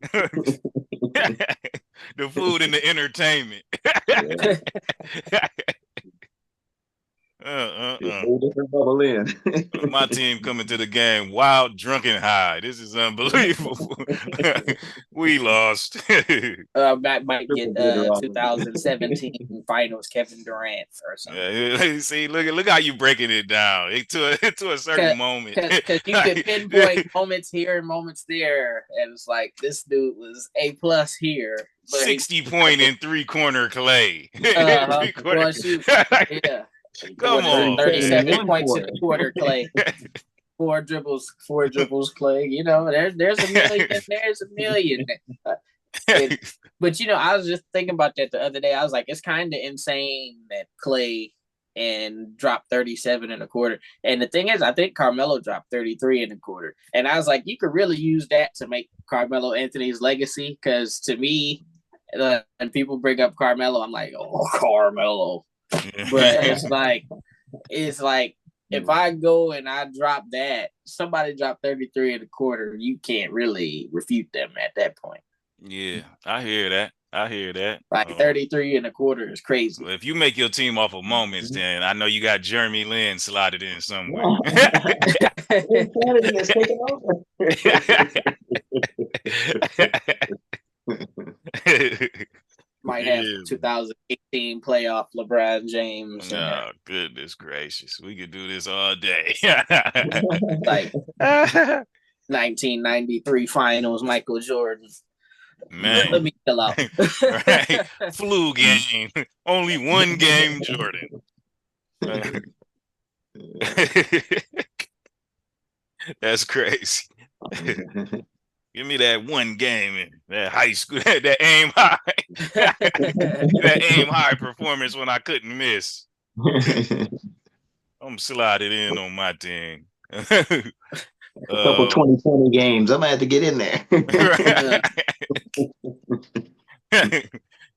The food and the entertainment.
Different bubble in.
My team coming to the game wild, drunk, and high. This is unbelievable. We lost.
Might get 2017 finals Kevin Durant or something.
See, look how you breaking it down to a certain moment.
Because you could pinpoint moments here and moments there, and it's like this dude was A+ here.
60-point in 3-corner Clay.
Well, shoot. Yeah.
Come on.
37 points in the quarter, Clay. Four dribbles, Clay. There's a million. There's a million. But I was just thinking about that the other day. I was like, it's kind of insane that Clay dropped 37 in a quarter. And the thing is, I think Carmelo dropped 33 in a quarter. And I was like, you could really use that to make Carmelo Anthony's legacy. Because to me, when people bring up Carmelo, I'm like, oh, Carmelo. But it's like if I go and I drop that, somebody dropped 33 in a quarter, you can't really refute them at that point.
Yeah, I hear that.
Like 33 in a quarter is crazy.
Well, if you make your team off of moments, then I know you got Jeremy Lin slotted in somewhere.
Might have 2018 playoff LeBron James.
Oh, goodness gracious. We could do this all day.
1993 finals, Michael Jordan.
Man.
Let me chill out.
Right. Flu game. Only one game, Jordan. That's crazy. Give me that one game in that high school, that aim high, that aim high performance when I couldn't miss. I'm sliding in on my team.
A couple 2020 games. I'm gonna have to get in there.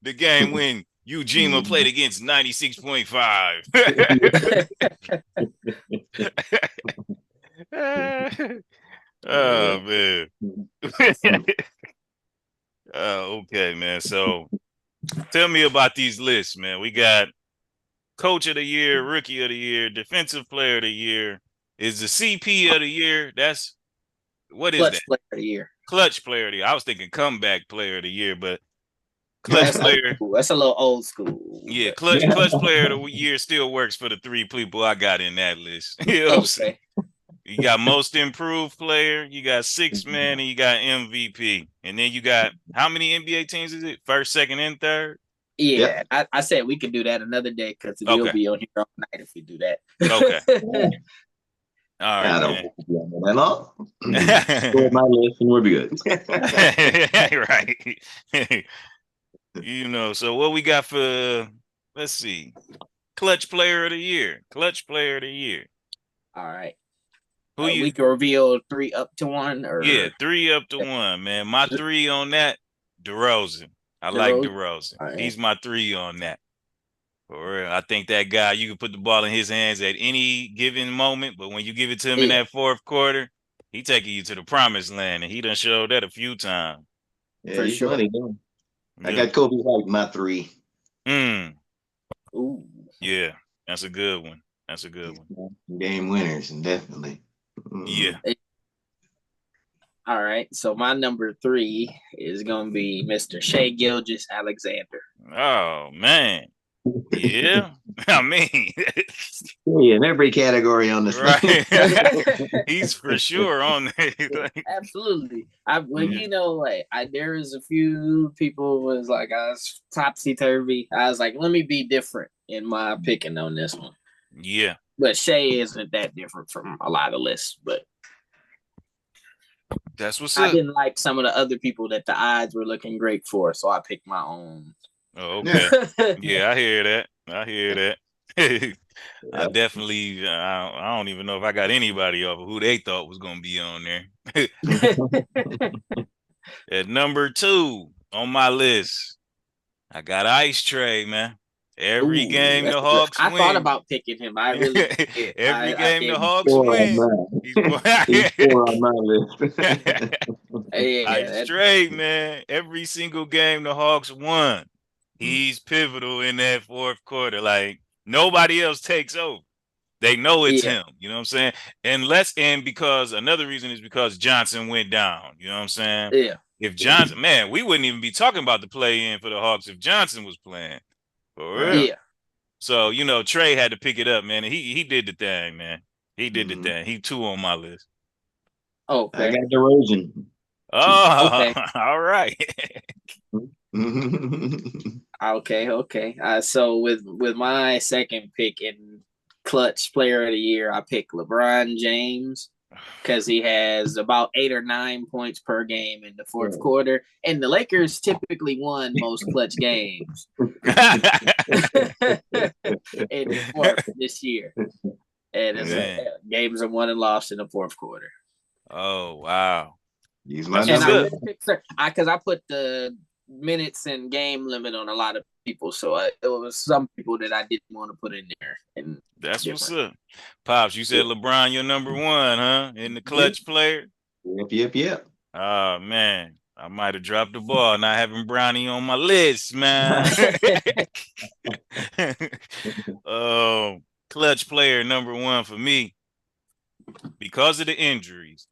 The game when Ujima played against 96.5. Oh man. Okay, man. So tell me about these lists, man. We got Coach of the Year, Rookie of the Year, Defensive Player of the Year. Is the CP of the Year? That's what is
Clutch
that?
Player of the Year.
Clutch Player of the Year. I was thinking Comeback Player of the Year, but Clutch Player.
That's a little old school.
Yeah, Clutch Player of the Year still works for the three people I got in that list. You know what I'm saying? You got Most Improved Player, you got Sixth Man, and you got MVP. And then you got, how many NBA teams is it? First, second, and third?
Yeah, I said we could do that another day because we'll be on here all night if we do that.
Okay. All right.
I don't want to be on that long. Score my list and we'll be good.
Right. You know, so what we got for, let's see, Clutch Player of the Year. Clutch Player of the Year.
All right.
Who you?
We can reveal 3 up to 1, or
3 up to 1, man. My 3 on that, DeRozan. I like DeRozan. Right. He's my 3 on that. For real. I think that guy, you can put the ball in his hands at any given moment, but when you give it to him in that fourth quarter, he taking you to the promised land, and he done showed that a few times.
Yeah, for sure. Funny, I got Kobe like my 3.
Ooh.
Yeah, that's a good one. That's a good one.
Game winners, and definitely.
Yeah.
All right. So my number 3 is going to be Mr. Shai Gilgeous-Alexander.
Oh, man. Yeah. I mean.
Yeah, in every category on this.
Right. He's for sure on there.
Absolutely. You know, like there was a few people was like, I was topsy-turvy. I was like, let me be different in my picking on this one.
Yeah.
But Shai isn't that different from a lot of lists, but
that's what's up.
I didn't like some of the other people that the odds were looking great for, so I picked my own.
Oh, okay. Yeah, I hear that. I definitely, I don't even know if I got anybody off of who they thought was going to be on there. At number 2 on my list, I got Ice Tray, man. Every game the Hawks win.
I thought about picking him. I really did.
Every game the Hawks win.
He's 4 on my list.
Ice Tray, man. Every single game the Hawks won. He's pivotal in that fourth quarter. Like, nobody else takes over. They know it's him. You know what I'm saying? And because another reason is because Johnson went down. You know what I'm saying?
Yeah.
If Johnson, man, we wouldn't even be talking about the play-in for the Hawks if Johnson was playing. For real.
Yeah.
So, you know, Trey had to pick it up, man. He did the thing, man. He did the thing. He 2 on my list.
Okay.
I got DeRozan.
Oh, okay. All right.
Okay. So with my second pick in Clutch Player of the Year, I picked LeBron James because he has about 8 or 9 points per game in the fourth quarter, and the Lakers typically won most clutch games in the fourth this year, and games are won and lost in the fourth quarter.
Oh wow!
He's my
because I put the minutes and game limit on a lot of people, so it was some people that I didn't want to put in there. And
that's what's up. Pops, you said LeBron your number 1, huh? In the clutch player?
Yep.
Oh man, I might have dropped the ball not having Brownie on my list, man. Clutch player number 1 for me because of the injuries.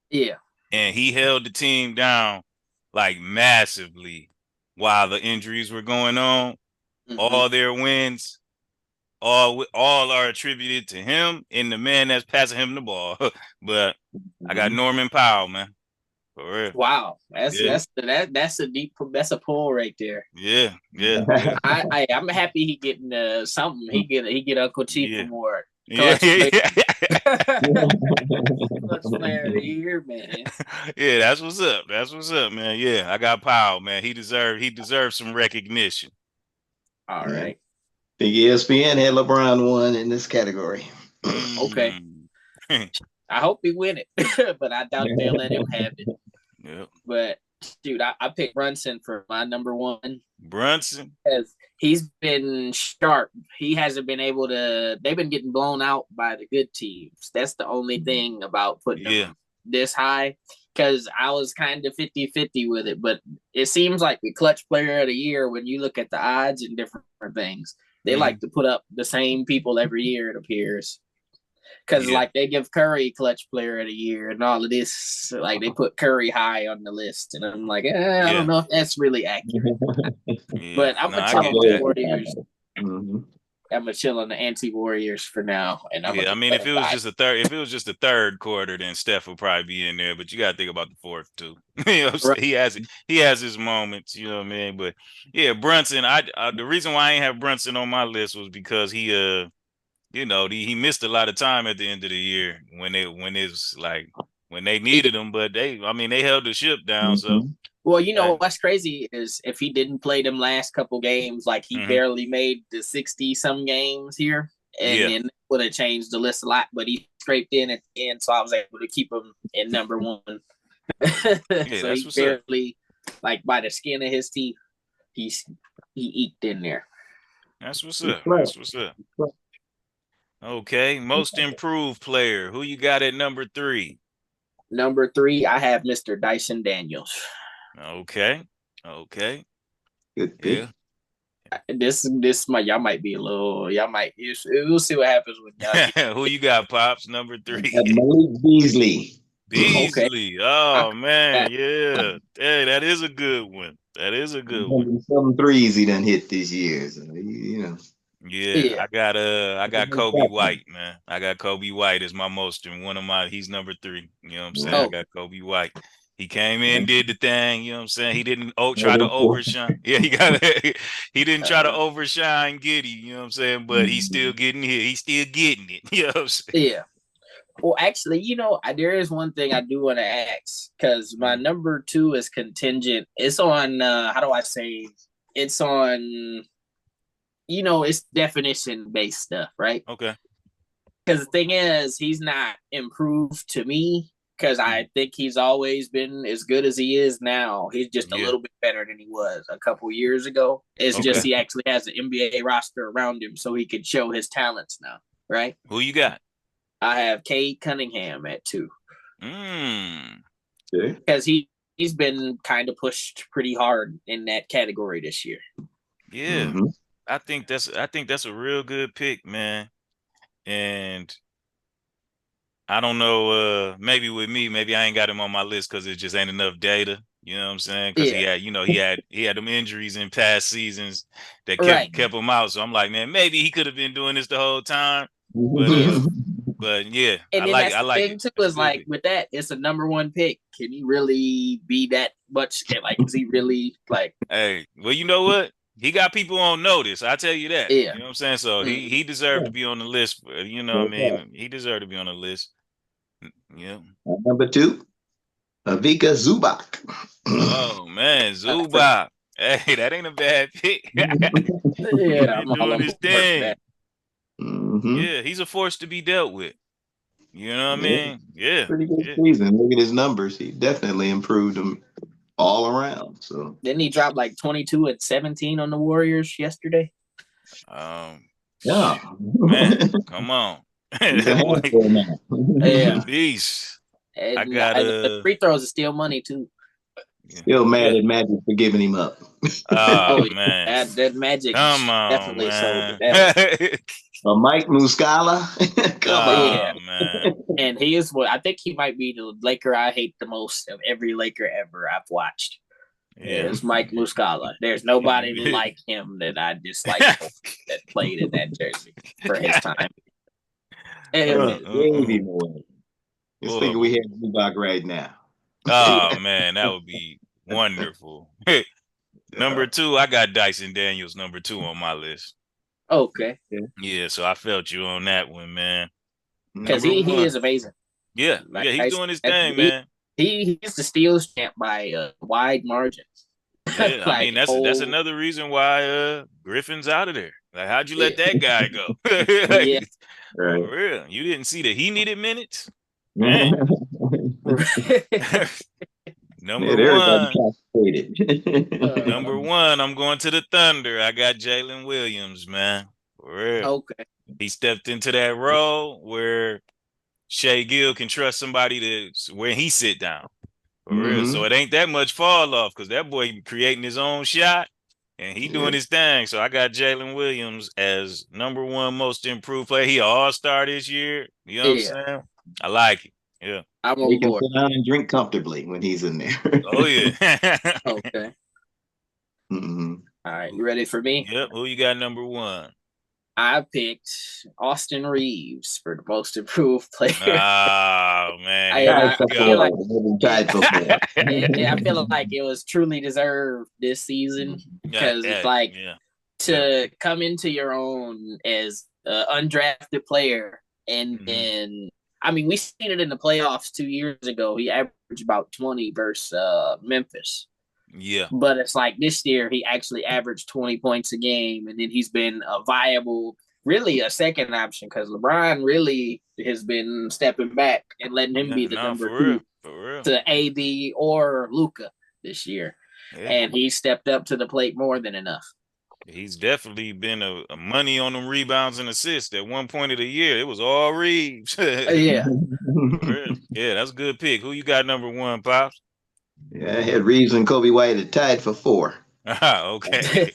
Yeah.
And he held the team down like massively while the injuries were going on. All their wins, all are attributed to him and the man that's passing him the ball. But I got Norman Powell, man. For real.
Wow, that's
Yeah.
that's a pull right there.
Yeah.
I'm happy he getting something. He get Uncle Chief Award.
Yeah.
Clutch player of the year, man.
Yeah, that's what's up. That's what's up, man. Yeah, I got Powell, man. He deserves some recognition.
All right.
I think ESPN had LeBron one in this category.
Okay. I hope he win it, but I doubt they'll let him have it.
Yep.
But dude, I picked Brunson for my number one.
Brunson,
because he's been sharp. He hasn't been able to. They've been getting blown out by the good teams. That's the only thing about putting him this high. Because I was kind of 50-50 with it, but it seems like the clutch player of the year, when you look at the odds and different things, they like to put up the same people every year, it appears. Because like they give Curry clutch player of the year and all of this, like they put Curry high on the list, and I'm like, I don't know if that's really accurate. But I'm gonna chill on the Warriors. I'm gonna chill on the anti-Warriors for now. And
I mean, if it was just a third quarter, then Steph would probably be in there. But you got to think about the fourth too. You know, right. He has his moments. You know what I mean? But yeah, Brunson. The reason why I ain't have Brunson on my list was because he he missed a lot of time at the end of the year when they needed him, but they held the ship down. So,
well, what's crazy is if he didn't play them last couple games, like he barely made the 60 some games here, and then would have changed the list a lot. But he scraped in at the end, so I was able to keep him in number one. So he barely, like by the skin of his teeth, he eked in there.
That's what's up. That's what's up. Okay, most improved player. Who you got at number 3?
Number 3, I have Mr. Dyson Daniels.
Okay.
Good pick.
Yeah. Y'all might be a little. We'll see what happens with y'all.
Who you got, Pops? Number 3.
Malik Beasley.
Beasley. Oh man, yeah. Hey, that is a good one. Some
threes he done hit this year. So,
Yeah, I got Kobe White, man. I got Kobe White as my most, and he's number 3. You know what I'm saying? I got Kobe White. He came in, did the thing, you know what I'm saying? He didn't try to overshine. Yeah, he didn't try to overshine Giddy, you know what I'm saying? But he's still getting hit. He's still getting it. You know what I'm saying?
Yeah. Well, actually, there is one thing I do want to ask, because my number 2 is contingent. It's on how do I say? It's on it's definition-based stuff, right?
Okay.
Because the thing is, he's not improved to me, because I think he's always been as good as he is now. He's just a little bit better than he was a couple years ago. It's just he actually has an NBA roster around him, so he can show his talents now, right?
Who you got?
I have Cade Cunningham at 2. Because he's been kind of pushed pretty hard in that category this year.
Yeah. I think that's a real good pick, man. And I don't know, maybe with me, maybe I ain't got him on my list because it just ain't enough data. You know what I'm saying? Because he had them injuries in past seasons that kept him out. So I'm like, man, maybe he could have been doing this the whole time. But yeah,
and then I like it. Too is like with that, it's a number 1 pick. Can he really be that much? Like, is he really like?
Hey, well, you know what? He got people on notice. I tell you that.
Yeah.
You know what I'm saying? So he deserved to be on the list. You know what I mean? He deserved to be on the list. Yeah.
Number 2, Ivica Zubac.
Oh man, Zubac. Hey, that ain't a bad pick.
Yeah,
doing his thing. Yeah, he's a force to be dealt with. You know what I mean? Yeah.
Pretty good season. Look at his numbers. He definitely improved them all around. So
didn't he drop like 22 at 17 on the Warriors yesterday?
Yeah.
Man, come on.
Yeah.
Beast.
And I got the free throws are still money too.
Still mad at Magic for giving him up.
Oh man,
that Magic definitely sold
it.
Mike Muscala. Come
on, man.
And he is I think he might be the Laker I hate the most of every Laker ever I've watched. Yeah, it's Mike Muscala. There's nobody like him that I dislike that played in that jersey. for his time.
Maybe more. Just thinking we had Zubac right now.
Oh man, that would be wonderful. Number 2, I got Dyson Daniels number 2 on my list.
Okay.
Yeah, so I felt you on that one, man.
Because he is amazing.
Yeah,
Like,
yeah, he's doing his thing, man.
He's the steals champ by wide margins.
Yeah, I mean
Like,
that's another reason why Griffin's out of there. Like, how'd you let
Yeah.
that guy go?
Yeah.
For real, you didn't see that he needed minutes, man. Number one, I'm going to the Thunder. I got Jalen Williams, man. For real.
Okay.
He stepped into that role where Shea Gill can trust somebody to where he sit down. For real. So it ain't that much fall off because that boy creating his own shot and he doing his thing. So I got Jalen Williams as number 1 most improved player. He all-star this year. You know what I'm saying? I like it. Yeah.
I'm
He
on
can
board.
sit down and drink comfortably when he's in there.
Oh, yeah.
Okay.
Mm-hmm.
All right. You ready for me?
Yep. Who you got number 1?
I picked Austin Reeves for the most improved player.
Oh, man.
I feel like
I
feel like it was truly deserved this season because it's like to come into your own as an undrafted player and I mean we seen it in the playoffs 2 years ago. He averaged about 20 versus Memphis.
Yeah.
But it's like this year he actually averaged 20 points a game, and then he's been a viable, really a second option because LeBron really has been stepping back and letting him be the number 2 to AD or Luka this year. Yeah. And he stepped up to the plate more than enough.
He's definitely been a money on them rebounds and assists. At one point of the year, it was all Reeves.
Yeah.
Yeah, that's a good pick. Who you got number 1, Pops?
Yeah, I had Reeves and Kobe White tied for 4.
Okay.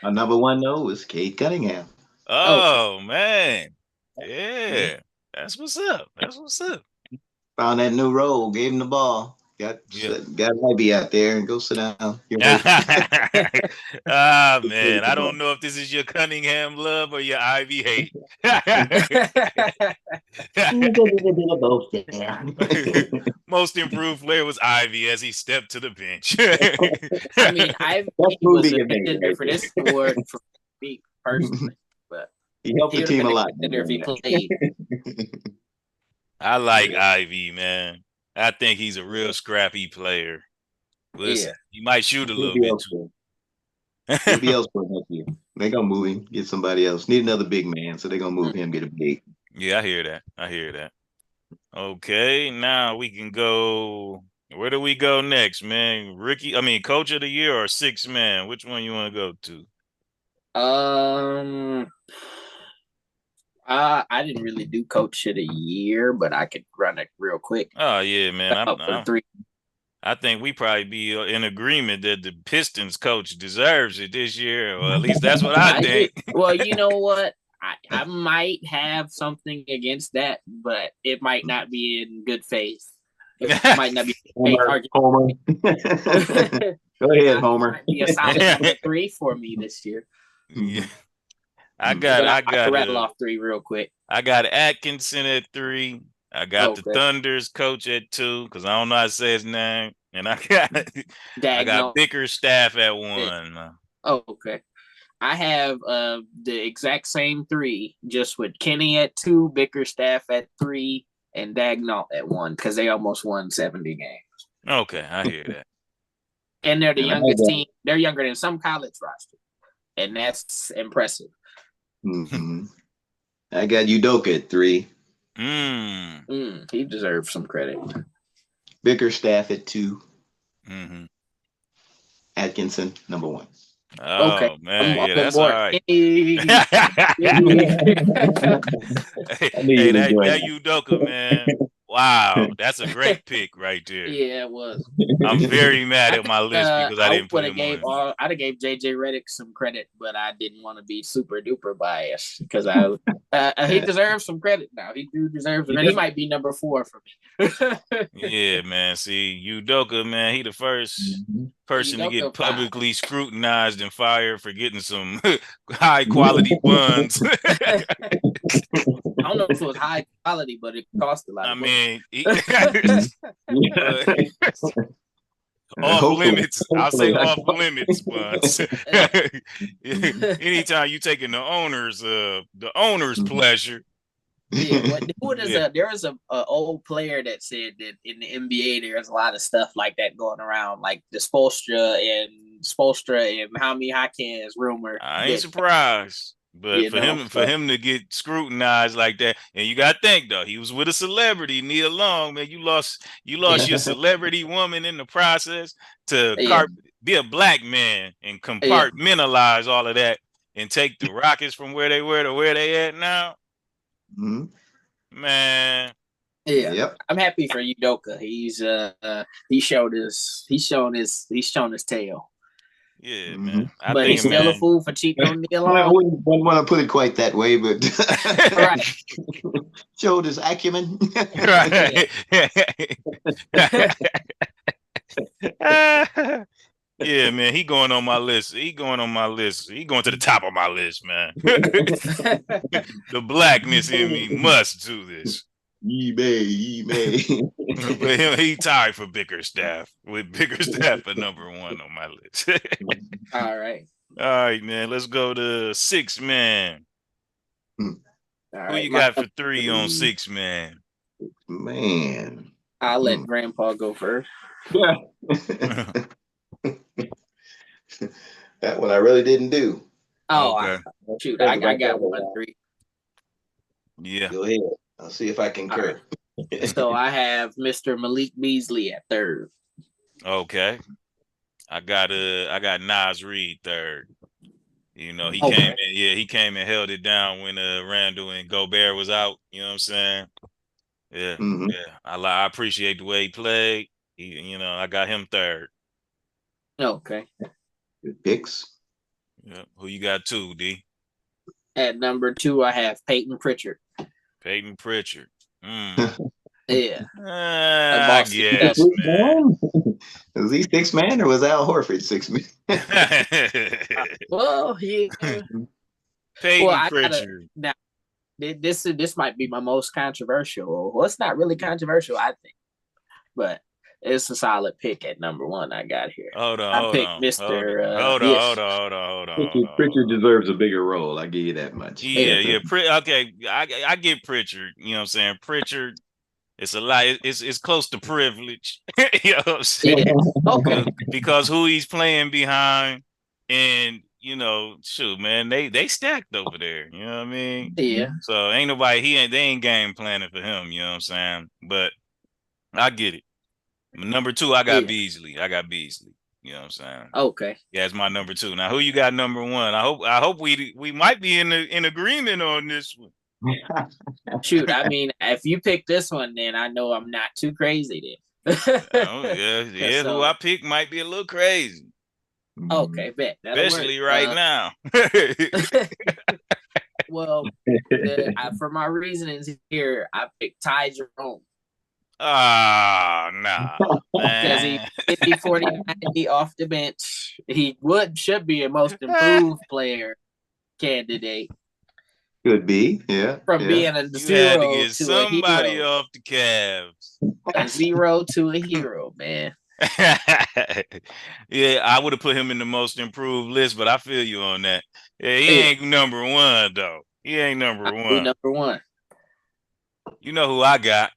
My number 1 though was Cade Cunningham.
Oh man. Yeah. That's what's up.
Found that new role, gave him the ball. Got Ivy out there and go sit down.
Man, I don't know if this is your Cunningham love or your Ivy hate. Most improved player was Ivy as he stepped to the bench.
I mean, Ivy was a contender for this award for me personally, but
he helped the team a lot.
If he played.
I like Ivy, man. I think he's a real scrappy player. Listen, he might shoot a little bit too.
He'll be elsewhere next year. They're gonna move him, get somebody else. Need another big man, so they're gonna move him, get a big.
Yeah, I hear that. Okay, now we can go. Where do we go next, man? Coach of the year or 6th man? Which one you want to go
to? I didn't really do coach of the year, but I could run it real quick.
Oh yeah, man.
For 3.
I think we probably be in agreement that the Pistons coach deserves it this year, or at least that's what I think.
Well, you know what? I might have something against that, but it might not be in good faith. It might not be
Homer. Go ahead, Homer.
Might be a solid number 3 for me this year.
Yeah. I got
rattle off 3 real quick.
I got Atkinson at 3. I got the Thunder's coach at 2 because I don't know how to say his name, and I got Bickerstaff at 1.
Oh, okay. I have the exact same 3, just with Kenny at 2, Bickerstaff at 3, and Dagnall at 1 because they almost won 70 games.
Okay, I hear that.
And they're the youngest team. They're younger than some college roster, and that's impressive.
Mm-hmm. I got Udoka at 3.
He deserves some credit.
Bickerstaff at 2.
Mm-hmm.
Atkinson number 1.
Oh, okay, man, that's all right.
Hey,
that Udoka, man. Wow, that's a great pick right there.
Yeah, it was.
I'm very mad at my list because I didn't put him on.
I'd have gave JJ Redick some credit, but I didn't want to be super duper biased because he deserves some credit now. He deserves it. He might be number 4 for me.
Yeah, man. See, Udoka, man, he the first person to get publicly scrutinized and fired for getting some high quality buns.
I don't know if it was high quality, but it cost a lot.
I
of
mean,
Hopefully.
off limits. I'll say off limits buns. Anytime you taking the owner's pleasure.
Yeah, there was a old player that said that in the NBA there's a lot of stuff like that going around, like the Spoelstra and Jaime Jaquez rumor.
I ain't surprised. But for him to get scrutinized like that, and you gotta think though, he was with a celebrity, Nia Long, man. You lost your celebrity woman in the process to be a black man and compartmentalize all of that and take the Rockets from where they were to where they at now.
Mm-hmm.
Man.
Yeah. Yep. I'm happy for Udoka. He's shown his tail.
Yeah, man.
But he's still a fool for cheating on Neil Long.
I wouldn't want to put it quite that way, but
right.
Showed his acumen.
Right. Yeah, man. He going on my list. He going to the top of my list, man. The blackness in me must do this.
He may.
But he tied for Bickerstaff with Bickerstaff at number 1 on my list.
All right,
man. Let's go to 6 man.
All
Who you got for 3 on 6 man?
Man,
I'll let Grandpa go first.
Yeah. That one I really didn't do.
Oh, okay. Shoot, I got 1 3.
Yeah.
Go ahead. I'll see if I can concur.
So I have Mr. Malik Beasley at 3rd.
Okay. I got Nas Reed 3rd. You know, he came and held it down when Randall and Gobert was out. You know what I'm saying? Yeah. Mm-hmm. Yeah. I appreciate the way he played. I got him 3rd.
Okay.
Good picks.
Yeah. Who you got 2, D?
At number 2, I have Peyton Pritchard.
Peyton Pritchard.
Yeah.
I guess, man.
Was he 6 man or was Al Horford 6 man?
Well, he
Peyton Pritchard.
Now, this might be my most controversial. Well, it's not really controversial, I think, but it's a solid pick at number 1 I got here.
Hold on.
Hold on. Pritchard deserves a bigger role. I give you that much.
Yeah. Okay, I get Pritchard. You know what I'm saying? Pritchard, it's a lot. It's close to privilege. You know what I'm saying?
Yeah. Okay.
Because who he's playing behind, and shoot, man, they stacked over there. You know what I mean?
Yeah.
So ain't nobody. They ain't game planning for him. You know what I'm saying? But I get it. Number 2, I got Beasley. You know what I'm saying?
Okay.
Yeah, it's my number 2. Now, who you got number 1? I hope we might be in agreement on this one.
Shoot, I mean, if you pick this one, then I know I'm not too crazy then.
Yeah. So, who I pick might be a little crazy.
Okay, bet.
Especially right now.
Well, for my reasonings here, I picked Ty Jerome.
Nah.
Because he 50-40-90 off the bench. He should be a most improved player candidate.
Could be, yeah.
From being a 0
had to get
to
somebody
a hero.
Off the Cavs.
A 0 to a hero, man.
Yeah, I would have put him in the most improved list, but I feel you on that. Yeah, he ain't number 1 though. He ain't number 1.
Number 1.
You know who I got?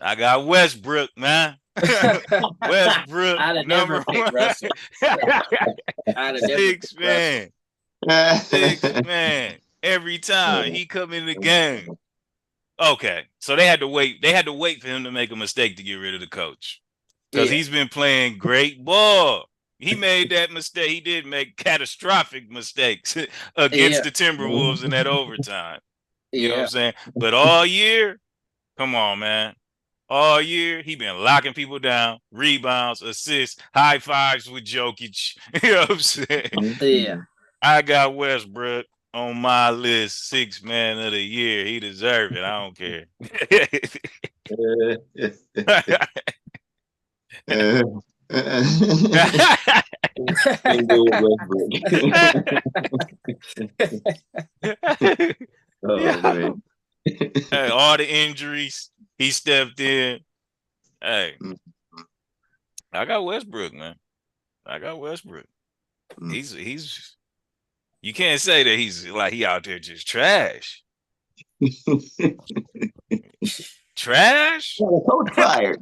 I got Westbrook, man. Westbrook,
I'd have
number
never picked
1.
Russell.
Six man. Every time he come in the game. Okay, so they had to wait. They had to wait for him to make a mistake to get rid of the coach because he's been playing great ball. He made that mistake. He did make catastrophic mistakes against the Timberwolves in that overtime. You know what I'm saying? But all year, come on, man. all year. He been locking people down, rebounds, assists, high fives with Jokic. You know what I'm saying?
Yeah.
I got Westbrook on my list, 6th man of the year. He deserve it. I don't care.
Can't go with Westbrook. Oh man.
Hey, all the injuries, he stepped in. Hey, I got Westbrook, man. I got Westbrook. He's you can't say that he's like he out there just trash. Trash?
Got a coach fired.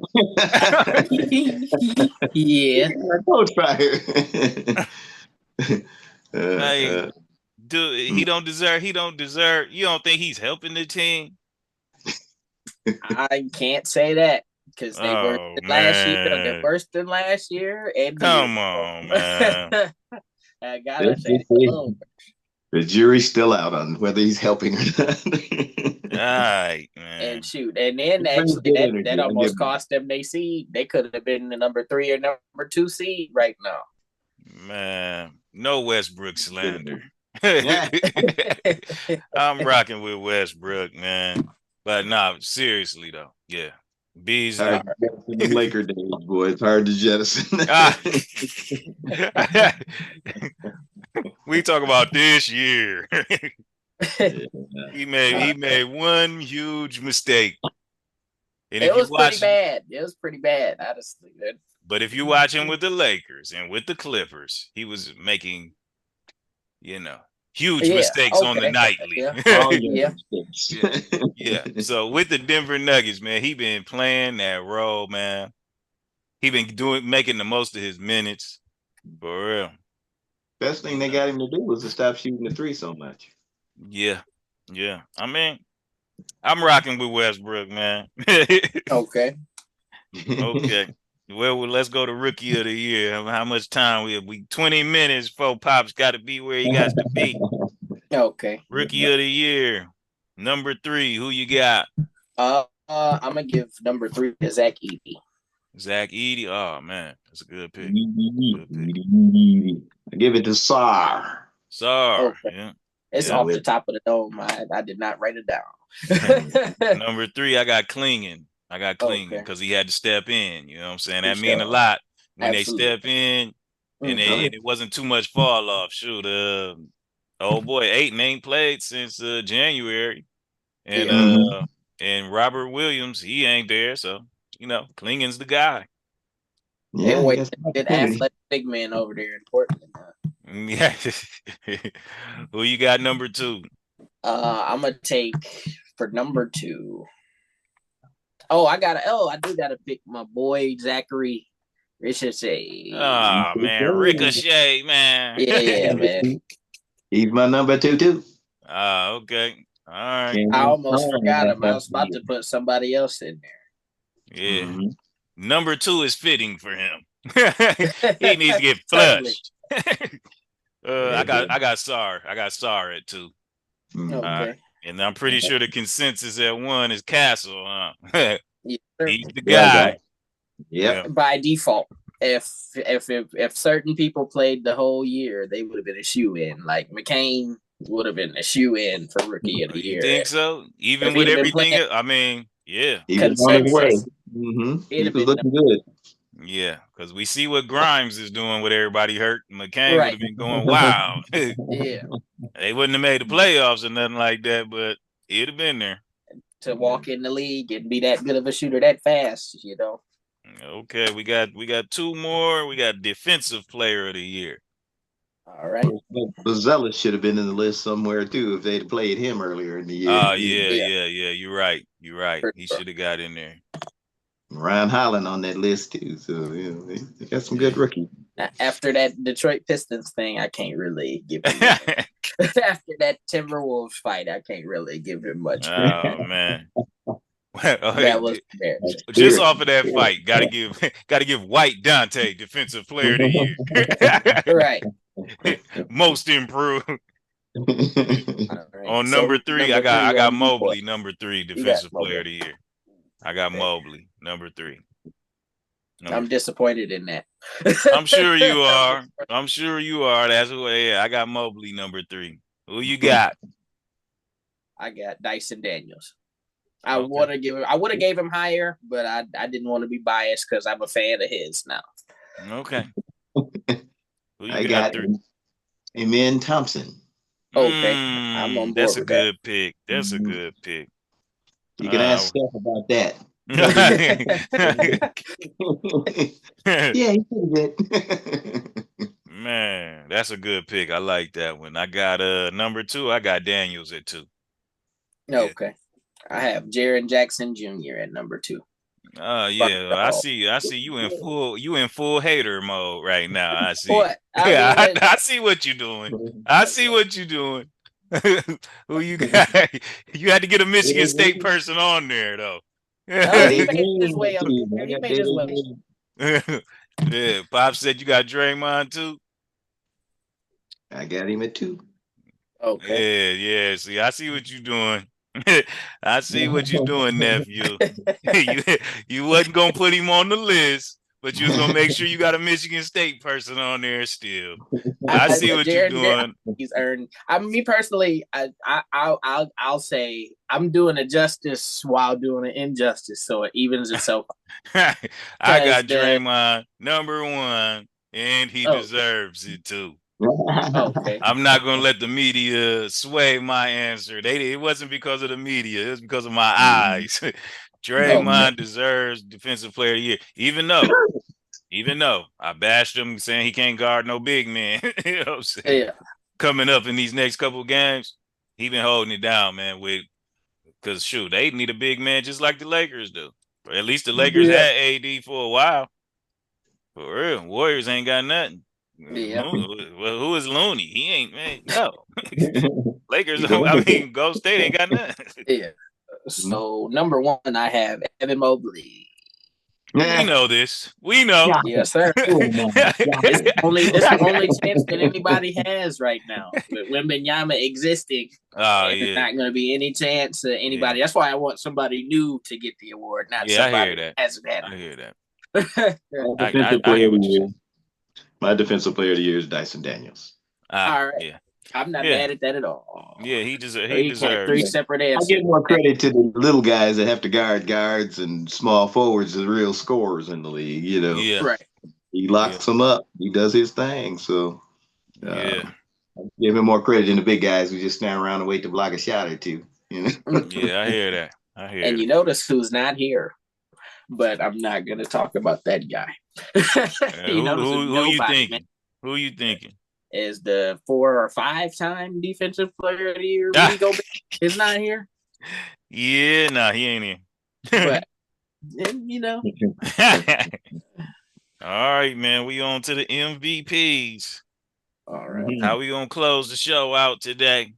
Yeah.
Got a coach fired.
Like, dude, he don't deserve. You don't think he's helping the team?
I can't say that because they were last year. They're worse than last year. And
Come on, man.
I gotta say it.
The jury's still out on whether he's helping or not.
All right, man.
And shoot, and then actually that almost cost them their seed. They could have been the number 3 or number 2 seed right now.
Man, no Westbrook slander. I'm rocking with Westbrook, man. But nah, seriously though, yeah. Beasley.
The Laker days, boy. It's hard to jettison.
We talk about this year. He made one huge mistake. And
it was pretty bad. It was pretty bad, honestly.
But if you watch him with the Lakers and with the Clippers, he was making, huge mistakes on the nightly. Yeah. So with the Denver Nuggets, man, he been playing that role, man. He been making the most of his minutes. For real.
Best thing they got him to do was to stop shooting the 3 so much.
Yeah. I mean, I'm rocking with Westbrook, man.
Okay.
Well, let's go to Rookie of the Year. How much time we 20 minutes before Pop's got to be where he got to be.
Okay.
Rookie of the Year, number 3. Who you got?
I'm gonna give number 3 to Zach Edey.
Zach Edey. Oh man, that's a good pick.
I give it to Sar.
Sar.
Okay.
Yeah.
It's off the top of the dome. I did not write it down.
Number 3, I got Klingen. Because he had to step in. You know what I'm saying? That mean a lot when they step in, and it wasn't too much fall off. Shoot, old boy Ayton ain't played since January, and Robert Williams, he ain't there. So Klingen's the guy.
Yeah, good athletic big man over there in Portland.
Yeah. Who you got number 2?
I'm gonna take for number 2. I do gotta pick my boy Zachary Ricochet.
Oh man, Ricochet, man.
Yeah, man.
He's my number 2 too.
Okay. All right.
I almost forgot him. I was about to put somebody else in there.
Yeah. Mm-hmm. Number 2 is fitting for him. He needs to get flushed. I got Sar. I got Sar at 2.
Okay.
And I'm pretty sure the consensus at 1 is Castle.
Yeah,
he's the guy.
Yeah.
By default, if certain people played the whole year, they would have been a shoe-in. Like McCain would have been a shoe-in for Rookie of the Year.
You think so? Even with everything, I mean, yeah.
He was on his way. He was looking good.
Yeah, because we see what Grimes is doing with everybody hurt. McCain would have been going wild.
Yeah.
They wouldn't have made the playoffs or nothing like that, but he'd have been there.
To walk in the league and be that good of a shooter that fast,
Okay, we got 2 more. We got Defensive Player of the Year.
All right.
Bazelis should have been in the list somewhere too if they'd played him earlier in the year.
Oh, yeah. You're right. He should have got in there.
Ryan Holland on that list too. So they got some good rookies.
After that Detroit Pistons thing, I can't really give him after that Timberwolves fight, I can't really give him much.
Oh man.
That was
just off of that fight. Gotta give White Dante Defensive Player of the Year.
Right.
Most improved.
Right.
On number 3, I got Mobley, number 3 Defensive Player of the Year. I got Mobley, number 3.
I'm disappointed in that.
I'm sure you are. I'm sure you are. That's what. Yeah, I got Mobley, number 3. Who you got?
I got Dyson Daniels. I
Okay.
would have gave him higher, but I didn't want to be biased because I'm a fan of his now.
Okay. Who you
I got
3?
Amen Thompson.
Okay, I'm on board
That's a
with
good pick. That's a
Mhm.
good pick.
You can ask Steph about that. Yeah, he pretty good.
Man, that's a good pick. I like that one. I got number 2. I got Daniels at 2.
Okay, I have Jaren Jackson Jr. at number 2.
Yeah, I see you in full hater mode right now. I see.
What?
I see what you're doing. I see what you're doing. Who you got? You had to get a Michigan State person on there though.
He made his way up there. He made his way.
Yeah, Pop said you got Draymond too.
I got him at 2.
Okay.
Yeah. See, I see what you're doing. I see what you're doing, nephew. you wasn't gonna put him on the list, but you was gonna make sure you got a Michigan State person on there still. I see what you're doing.
He's earned. Me personally, I'll say I'm doing a justice while doing an injustice, so it evens itself.
I got Draymond number 1, and he deserves it too.
Okay.
I'm not gonna let the media sway my answer. It wasn't because of the media, it was because of my eyes. Draymond deserves Defensive Player of the Year, even though I bashed him saying he can't guard no big man. You know what I'm saying?
Yeah.
Coming up in these next couple of games, he been holding it down, man. Because shoot, they need a big man just like the Lakers do. Or at least the Lakers had AD for a while. For real, Warriors ain't got nothing.
Yeah.
Well, who is Looney? He ain't, man. No. Lakers, Golden State ain't got nothing.
Yeah. So number 1, I have Evan Mobley.
We know this. We know.
Yes, sir. It's the only chance that anybody has right now. With Wembanyama existing, there's not going to be any chance that anybody. That's why I want somebody new to get the award, not somebody that hasn't had it.
I hear that.
My defensive player of the year is Dyson Daniels.
All right.
Yeah.
I'm not mad at that at all.
Yeah, he deserves
3 separate answers.
I give more credit to the little guys that have to guard guards and small forwards as real scorers in the league. You know,
Right.
He locks them up. He does his thing. So,
I
give him more credit than the big guys who just stand around and wait to block a shot or two. You know?
Yeah, I hear that.
And you notice who's not here, but I'm not going to talk about that guy.
Who you thinking? Who you thinking?
Is the 4 or 5-time defensive player of the year is not here?
Yeah, nah, he ain't here.
But
All right, man. We on to the MVPs.
All right.
How we gonna close the show out today?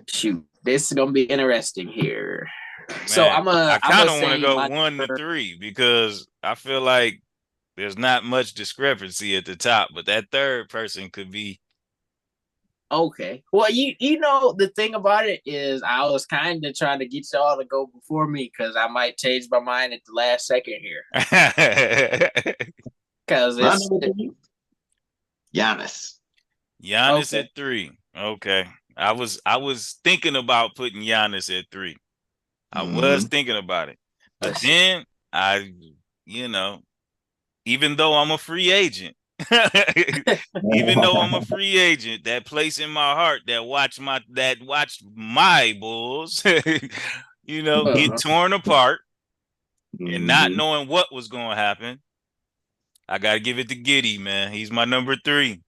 Shoot, this is gonna be interesting here.
Man,
so I
kind of want to go 1 to 3 because I feel like there's not much discrepancy at the top, but that third person could be.
Okay. Well, you know, the thing about it is I was kind of trying to get y'all to go before me because I might change my mind at the last second here. Because it's
Giannis.
Giannis at 3. Okay. I was thinking about putting Giannis at 3. I was thinking about it. But then even though I'm a free agent, that place in my heart that watched my Bulls, get torn apart and not knowing what was going to happen, I got to give it to Giddey, man. He's my number 3.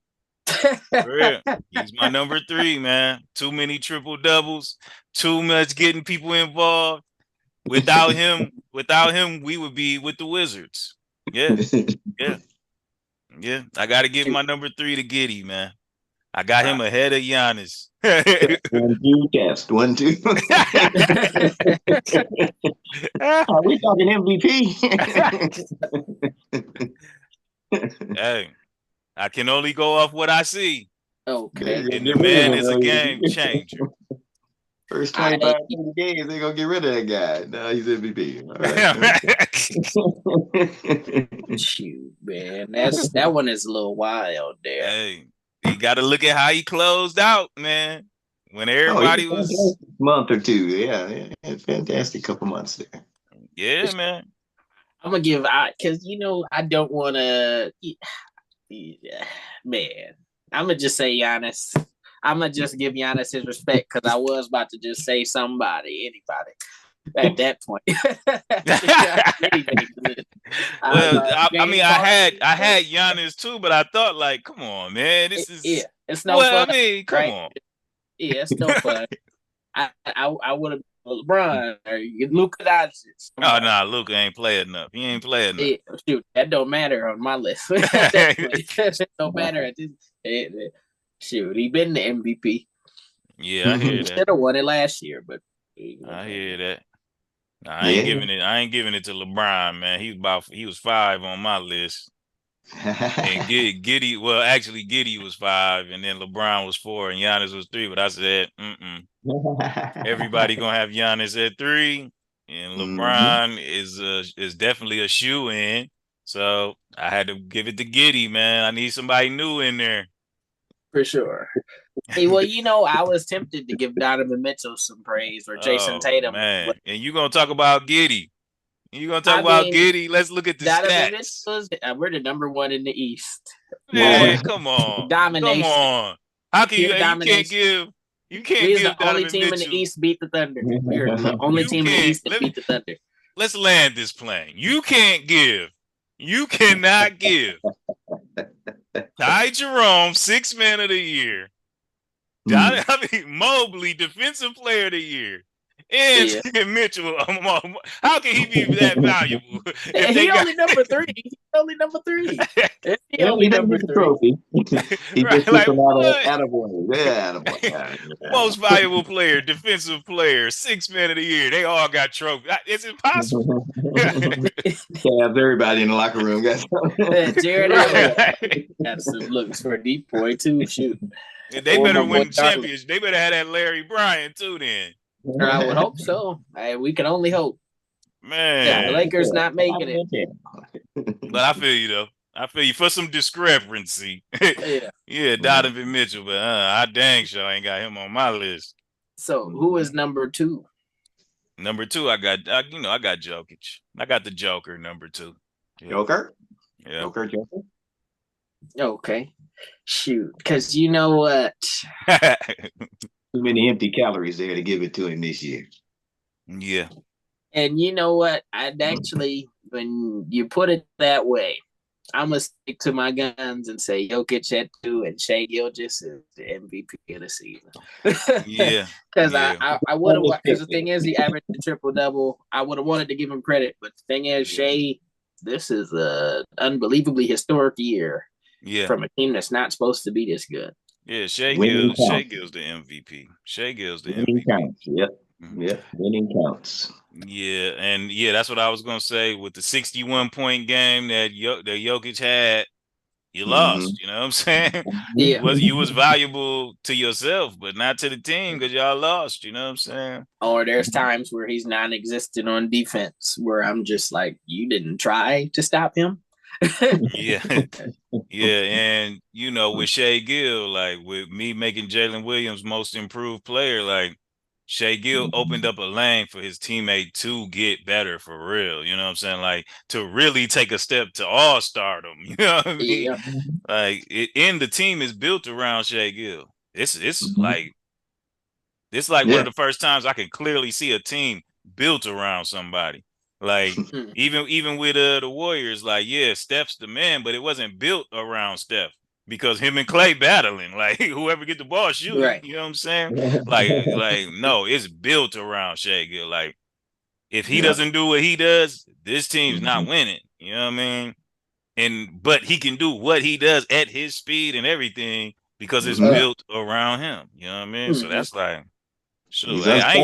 For real. He's my number 3, man. Too many triple doubles, too much getting people involved. Without him, we would be with the Wizards. Yeah. I got to give my number 3 to Giddey, man. I got him ahead of Giannis.
1, 2 test. 1, 2. Are we talking MVP?
Hey, I can only go off what I see.
Okay.
And the man is a game changer.
First 25, 30 games, they're going to get rid of that guy. No, he's MVP. All right.
Shoot, man. That one is a little wild there.
Hey, you got to look at how he closed out, man. When everybody was
month or two. Yeah, fantastic couple months there.
Yeah, man.
I'm going to give because, I don't want to, man. I'm going to just say Giannis. I'm going to just give Giannis his respect because I was about to just say anybody at that point.
I had Giannis too, but I thought like, come on, man, this is
it's no fun.
I mean, come on.
Yeah, it's no fun. I would have LeBron or Luka Doncic.
Oh no, Luka ain't play enough. He ain't play enough.
Yeah, shoot, that don't matter on my list. That don't matter at this. Shoot, he been the MVP.
Yeah, I hear that.
Should have won it last year, but
I hear that. Nah, I ain't giving it to LeBron, man. He was 5 on my list. And Giddy was 5, and then LeBron was 4, and Giannis was 3. But I said, everybody gonna have Giannis at 3, and LeBron is definitely a shoe in. So I had to give it to Giddy, man. I need somebody new in there.
For sure. Hey, well, I was tempted to give Donovan Mitchell some praise or Jason Tatum.
Man. And you're going to talk about Giddy. You're going to talk about Giddy? Let's look at the
Donovan
stats.
We're the number 1 in the East.
Man, come on.
Domination.
Come on. How can you can't give
the only team in the East beat the Thunder. We're the only team in the East that beat the Thunder.
Let's land this plane. You cannot give Ty Jerome 6th Man of the Year. Mobley Defensive Player of the Year. And Mitchell. How can he be that valuable?
He only number 3. He's only number 3. He only number 3.
Trophy. He
right,
just
like,
took him out of attaboy. Yeah, attaboy.
Most valuable player, defensive player, 6th Man of the Year. They all got trophies. It's impossible.
Have everybody in the locker room.
Jared Allen got some looks for a deep boy too. Shoot.
They better win champions. They better have that Larry Bryant too then.
I would hope so. We can only hope.
Man.
The Lakers not making it.
But I feel you though. I feel you for some discrepancy. Yeah, Donovan Mitchell, but I dang sure ain't got him on my list.
So who is number 2?
Number 2, I got Jokic. I got the Joker, number 2.
Yeah. Joker?
Yeah.
Joker.
Okay. Shoot, because you know what?
Too many empty calories there to give it to him this year.
Yeah.
And you know what? I'd actually, when you put it that way, I'm going to stick to my guns and say Jokic at 2 and Shai Gilgeous is the MVP of the season.
Yeah.
Because I would have, because the thing is, he averaged a triple-double. I would have wanted to give him credit, but the thing is, Shai, this is an unbelievably historic year from a team that's not supposed to be this good.
Yeah, Shai Gilgeous the MVP. Shai Gilgeous the MVP.
Counts. Yep. Yeah, winning counts.
Yeah, and that's what I was gonna say. With the 61-point game that Jokic had, you lost. You know what I'm saying?
Yeah,
you was valuable to yourself, but not to the team because y'all lost. You know what I'm saying?
Or there's times where he's non-existent on defense, where I'm just like, you didn't try to stop him.
Yeah, and with Shai Gill, like with me making Jalen Williams most improved player, like. Shai Gill opened up a lane for his teammate to get better for real. You know what I'm saying? Like to really take a step to all-stardom. You know what I mean?
Yeah.
Like the team is built around Shai Gill. It's like one of the first times I can clearly see a team built around somebody. Like even with the Warriors, like Steph's the man, but it wasn't built around Steph. Because him and Clay battling, like whoever get the ball shooting,
right.
You know what I'm saying? Like no, it's built around Shai Gill. Like if he doesn't do what he does, this team's not winning. You know what I mean? But he can do what he does at his speed and everything because it's built around him. You know what I mean? So that's like, I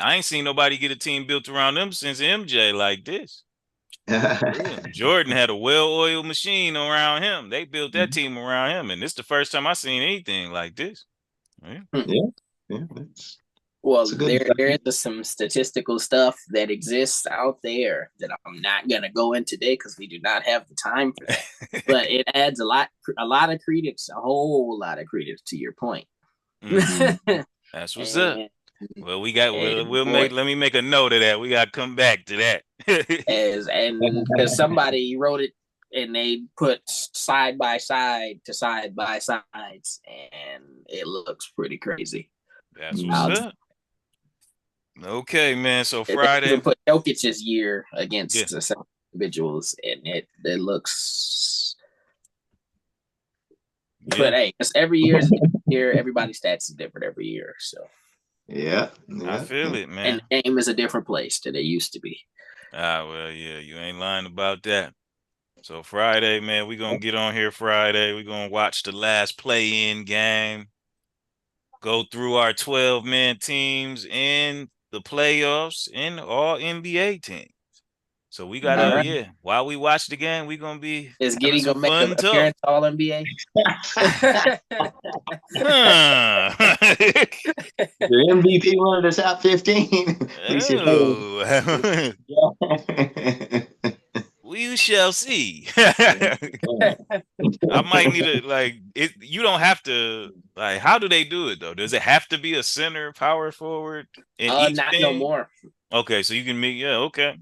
ain't seen nobody get a team built around them since MJ like this. Jordan had a well-oiled machine around him. They built that team around him, and this is the first time I seen anything like this.
Yeah,
well, there is some statistical stuff that exists out there that I'm not gonna go into today because we do not have the time for that. But it adds a lot of credence, a whole lot of credence to your point.
Mm-hmm. That's what's up. Well, let me make a note of that. We got to come back to that.
Because somebody wrote it and they put side by side sides, and it looks pretty crazy.
That's what's up. Okay, man. So Friday,
they put Jokic's year against the individuals, and it looks. Yeah. But hey, it's every year is a different year. Everybody's stats is different every year, so.
Yeah,
I feel it, man.
And the game is a different place than it used to be.
Well, yeah, you ain't lying about that. So Friday, man, we're going to get on here Friday. We're going to watch the last play-in game, go through our 12-man teams in the playoffs and all NBA teams. So we got while we watch the game, we're going to be
Is Giddy going to make an appearance all NBA?
The MVP one of the top 15.
We shall see. I might need to you don't have to how do they do it though? Does it have to be a center power forward in each
not
team?
No more.
Okay, so you can make okay.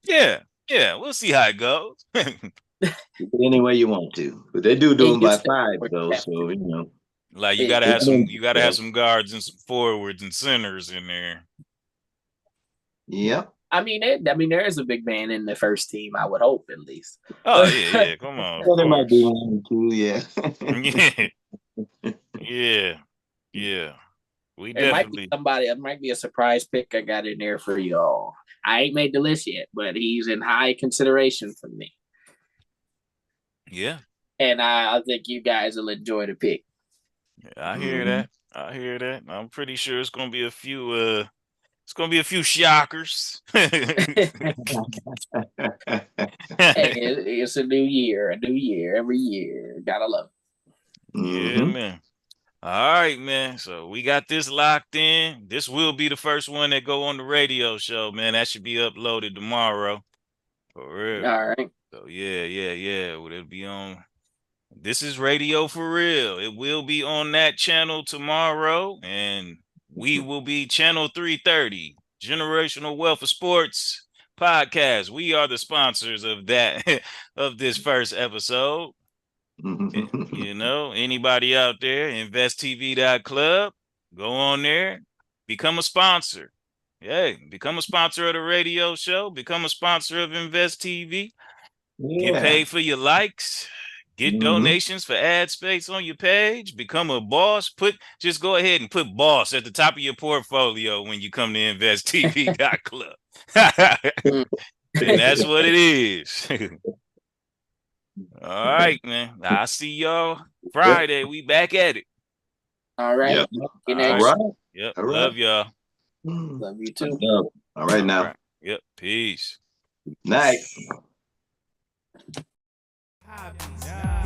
Yeah, we'll see how it goes.
Any way you want to, but they do them by 5 though, so you know.
Like you gotta have some guards and some forwards and centers in there.
Yep.
I mean, there is a big man in the first team. I would hope at least.
Oh yeah, come on.
Well, there might be one too. Yeah.
Yeah. We
definitely. Might be somebody. It might be a surprise pick I got in there for y'all. I ain't made the list yet, but he's in high consideration for me.
Yeah.
And I think you guys will enjoy the pick.
Yeah, I hear that. I'm pretty sure it's gonna be a few shockers.
It's a new year, every year. Gotta love it.
Yeah, man. All right, man. So we got this locked in. This will be the first one that go on the radio show, man. That should be uploaded tomorrow. For real.
All right.
So yeah. Well, it'll be on. This is radio for real. It will be on that channel tomorrow, and we will be channel 330, Generational Wealth of Sports podcast. We are the sponsors of that of this first episode. You know, anybody out there, investtv.club, go on there, become a sponsor. Yeah, become a sponsor of the radio show, become a sponsor of Invest TV. Get paid for your likes. Get donations for ad space on your page. Become a boss. Just go ahead and put boss at the top of your portfolio when you come to investtv.club. And that's what it is. All right, man. I'll see y'all Friday. We back at it.
All right.
Yep.
All right.
Yep.
All right.
Love y'all.
Love you too.
All right now.
Right. Yep. Peace.
Night.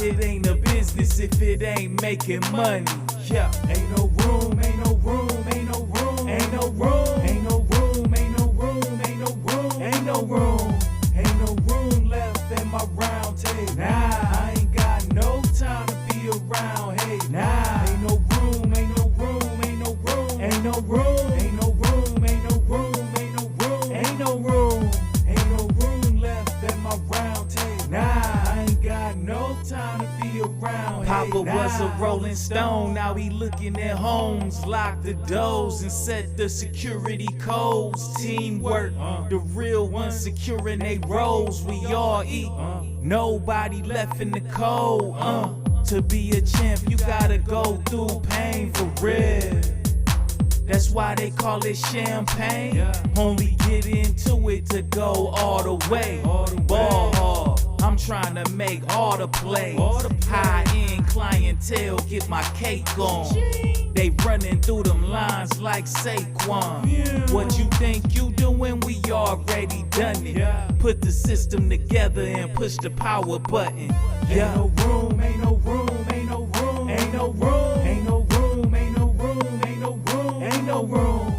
It ain't a business if it ain't making money. Yeah, ain't no room, ain't no room, ain't no room, ain't no room, ain't no room, ain't no room, ain't no room, ain't no room, ain't no room left in my round table. Nah, I ain't got no time to be around. Hey, nah, ain't no room, ain't no room, ain't no room, ain't no room, ain't no room, ain't no room, ain't no room, ain't no room, ain't no room left in my round table. Nah. No time to be around. Papa was a rolling stone, now he looking at homes. Lock the doors and set the security codes. Teamwork, the real ones securing they roles. We all eat, nobody left in the cold. To be a champ, you gotta go through pain for real. That's why they call it champagne. Only get into it to go all the way. Ball hard. I'm trying to make all the plays. High-end clientele, get my cake on. They running through them lines like Saquon. What you think you doing? We already done it. Put the system together and push the power button. Ain't no room, ain't no room, ain't no room, ain't no room, ain't no room, ain't no room, ain't no room. no room.